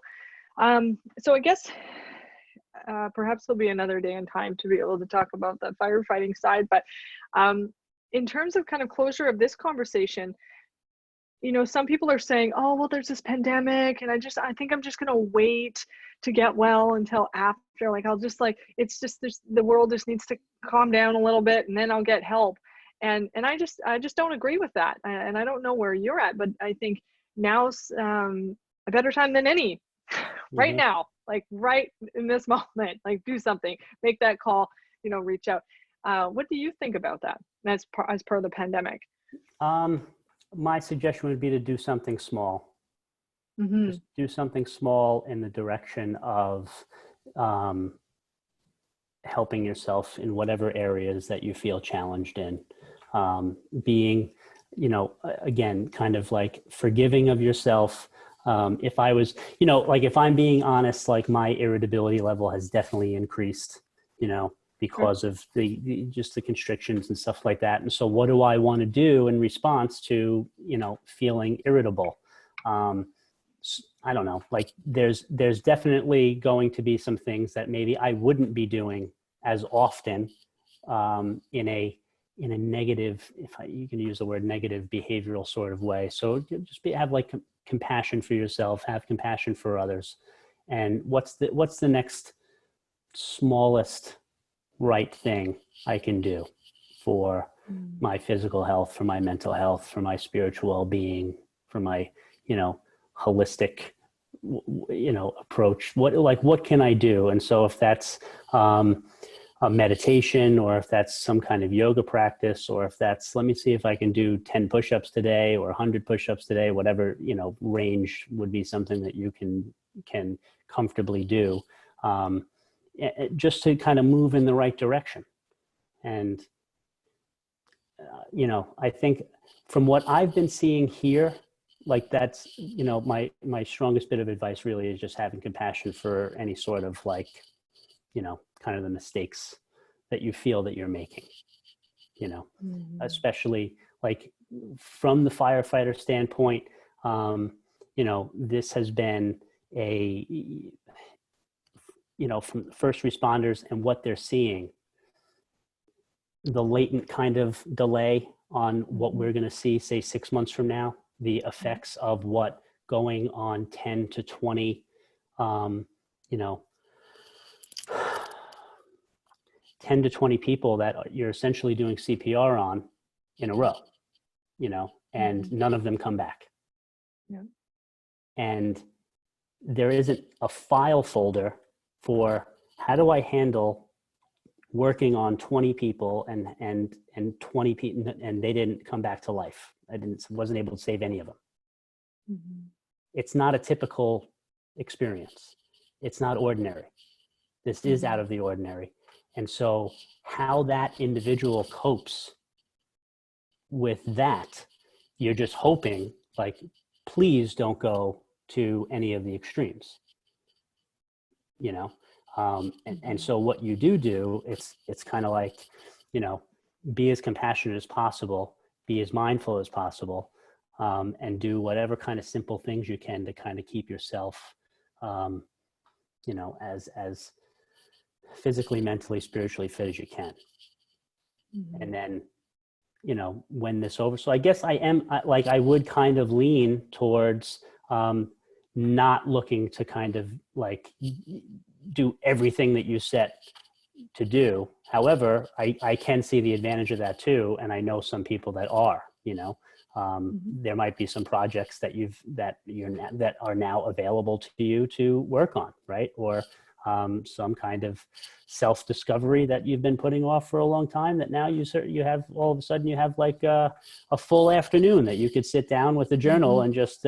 so I guess perhaps there'll be another day and time to be able to talk about the firefighting side, but in terms of kind of closure of this conversation, some people are saying, oh, well, there's this pandemic, and I think I'm just going to wait to get well until after. Like, I'll just it's just the world just needs to calm down a little bit, and then I'll get help. And I just don't agree with that. And I don't know where you're at, but I think now's a better time than any. Right now, like right in this moment, like do something, make that call, reach out. What do you think about that as part of the pandemic? My suggestion would be to do something small. Just do something small in the direction of helping yourself in whatever areas that you feel challenged in. Being, again, kind of like forgiving of yourself. If I was, like if I'm being honest, like my irritability level has definitely increased, because of just the constrictions and stuff like that. And so what do I want to do in response to, feeling irritable? I don't know, like there's definitely going to be some things that maybe I wouldn't be doing as often in a negative, you can use the word negative behavioral sort of way. So just have like compassion for yourself, have compassion for others. And what's the next smallest right thing I can do for my physical health, for my mental health, for my spiritual well-being, for my, holistic, approach. What can I do? And so if that's a meditation, or if that's some kind of yoga practice, or if that's, let me see if I can do 10 push-ups today or 100 push-ups today, whatever, range would be something that you can comfortably do. Just to kind of move in the right direction. And, I think from what I've been seeing here, like that's, my strongest bit of advice really is just having compassion for any sort of like, kind of the mistakes that you feel that you're making, especially like from the firefighter standpoint, this has been from first responders and what they're seeing, the latent kind of delay on what we're going to see, say 6 months from now, the effects of what going on 10 to 20, 10 to 20 people that you're essentially doing CPR on in a row, and none of them come back. Yeah. And there isn't a file folder for how do I handle working on 20 people and 20 people, and they didn't come back to life. Wasn't able to save any of them. It's not a typical experience. It's not ordinary. This is out of the ordinary. And so how that individual copes with that, you're just hoping, like, please don't go to any of the extremes, and so what you do, it's kind of like, be as compassionate as possible, be as mindful as possible, and do whatever kind of simple things you can to kind of keep yourself, as physically, mentally, spiritually fit as you can. And then, when this over, so I guess I would kind of lean towards not looking to kind of like do everything that you set to do. However, I can see the advantage of that too. And I know some people that are, there might be some projects that are now available to you to work on, right? Or some kind of self-discovery that you've been putting off for a long time, that now you have, all of a sudden you have like a full afternoon that you could sit down with a journal and just,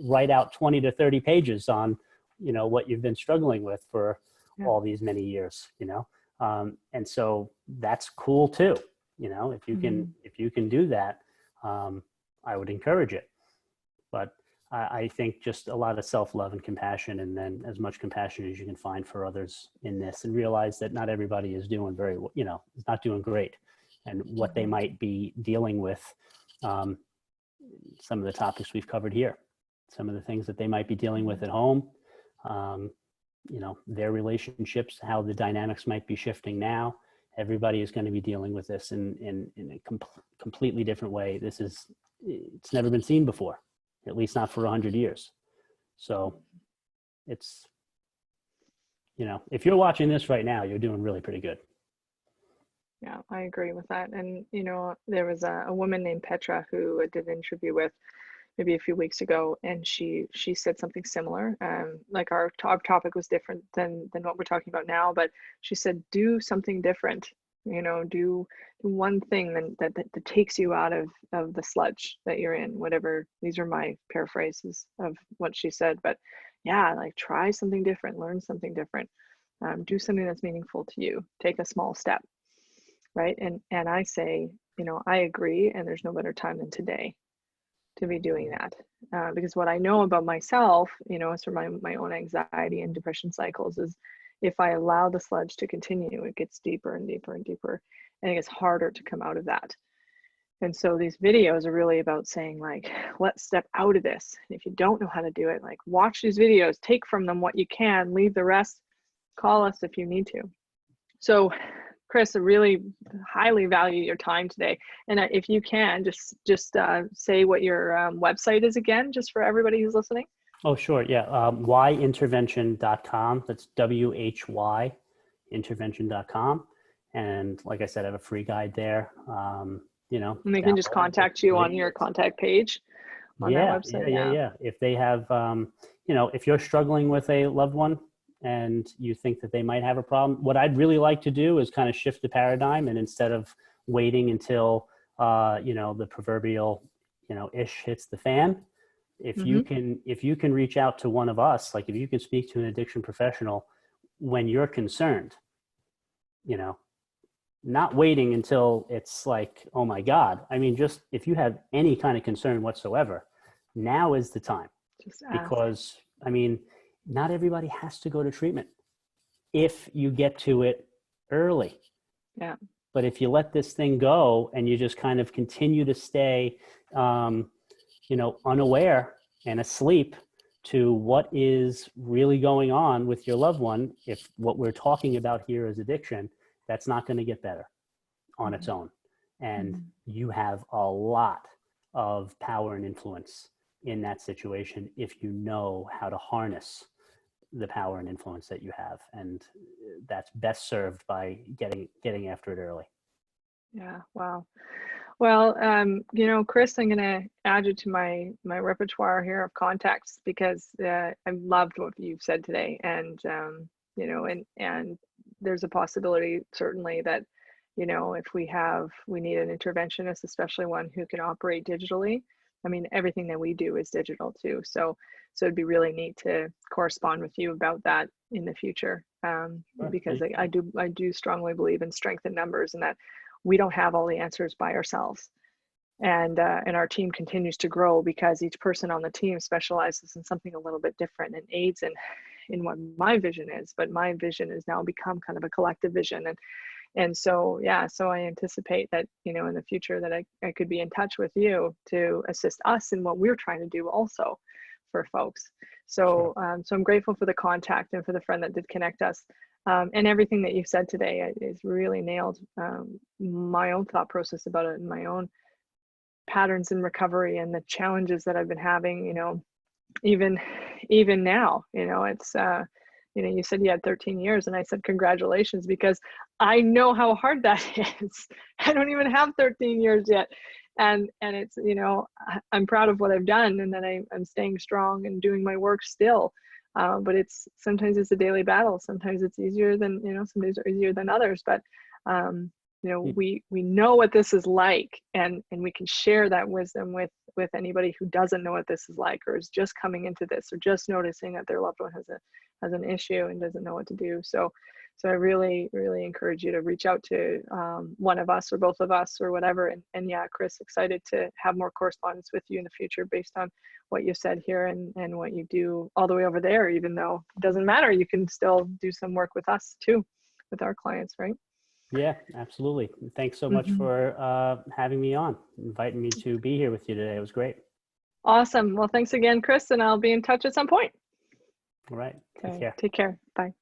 write out 20 to 30 pages on, what you've been struggling with for all these many years, and so that's cool too. If you can do that, I would encourage it. But I think just a lot of self-love and compassion, and then as much compassion as you can find for others in this, and realize that not everybody is doing is not doing great, and what they might be dealing with, some of the topics we've covered here, some of the things that they might be dealing with at home, their relationships, how the dynamics might be shifting now. Everybody is going to be dealing with this in a completely different way. It's never been seen before, at least not for 100 years. So it's, if you're watching this right now, you're doing really pretty good. Yeah, I agree with that. And, there was a woman named Petra who I did an interview with maybe a few weeks ago, and she said something similar. Like our topic was different than what we're talking about now, but she said, do something different, do one thing that takes you out of the sludge that you're in, whatever. These are my paraphrases of what she said, but yeah, like try something different, learn something different, do something that's meaningful to you, take a small step, right? And I say, I agree, and there's no better time than today to be doing that, because what I know about myself, as for my own anxiety and depression cycles, is if I allow the sludge to continue, it gets deeper and deeper and deeper, and it gets harder to come out of that. And so these videos are really about saying, like, let's step out of this. And if you don't know how to do it, like, watch these videos, take from them what you can, leave the rest, call us if you need to. So Chris, I really highly value your time today. And if you can, just say what your website is again, just for everybody who's listening. Oh, sure. Yeah. Whyintervention.com. That's WHY intervention.com. And like I said, I have a free guide there. And they can just contact you on your contact page on that website. Yeah. If they have, if you're struggling with a loved one and you think that they might have a problem, what I'd really like to do is kind of shift the paradigm, and instead of waiting until, the proverbial, ish hits the fan, if you can reach out to one of us, like if you can speak to an addiction professional when you're concerned, not waiting until it's like, oh my God. I mean, just if you have any kind of concern whatsoever, now is the time. Because not everybody has to go to treatment if you get to it early. Yeah. But if you let this thing go and you just kind of continue to stay, unaware and asleep to what is really going on with your loved one, if what we're talking about here is addiction, that's not going to get better on its own. And you have a lot of power and influence in that situation if you know how to harness the power and influence that you have, and that's best served by getting after it early. Yeah. Wow. Well, Chris, I'm going to add you to my repertoire here of contacts, because I loved what you've said today, and and there's a possibility certainly that if we need an interventionist, especially one who can operate digitally. I mean, everything that we do is digital too. So it'd be really neat to correspond with you about that in the future, because I do strongly believe in strength in numbers, and that we don't have all the answers by ourselves. And our team continues to grow because each person on the team specializes in something a little bit different and aids in what my vision is. But my vision has now become kind of a collective vision. And so, so I anticipate that, in the future that I could be in touch with you to assist us in what we're trying to do also for folks. So, so I'm grateful for the contact and for the friend that did connect us. And everything that you said today is really nailed my own thought process about it, and my own patterns in recovery and the challenges that I've been having, even now, it's, you said you had 13 years, and I said, congratulations, because I know how hard that is. I don't even have 13 years yet. And it's, I'm proud of what I've done, and that I'm staying strong and doing my work still. but sometimes it's a daily battle. Sometimes it's easier than, some days are easier than others, but we know what this is like, and we can share that wisdom with anybody who doesn't know what this is like, or is just coming into this, or just noticing that their loved one has an issue and doesn't know what to do. So I really, really encourage you to reach out to one of us or both of us or whatever. And yeah, Chris, excited to have more correspondence with you in the future based on what you said here and what you do all the way over there, even though it doesn't matter, you can still do some work with us too, with our clients, right? Yeah, absolutely. Thanks so much for having me on, inviting me to be here with you today. It was great. Awesome. Well, thanks again, Chris, and I'll be in touch at some point. All right. Okay. Take care. Bye.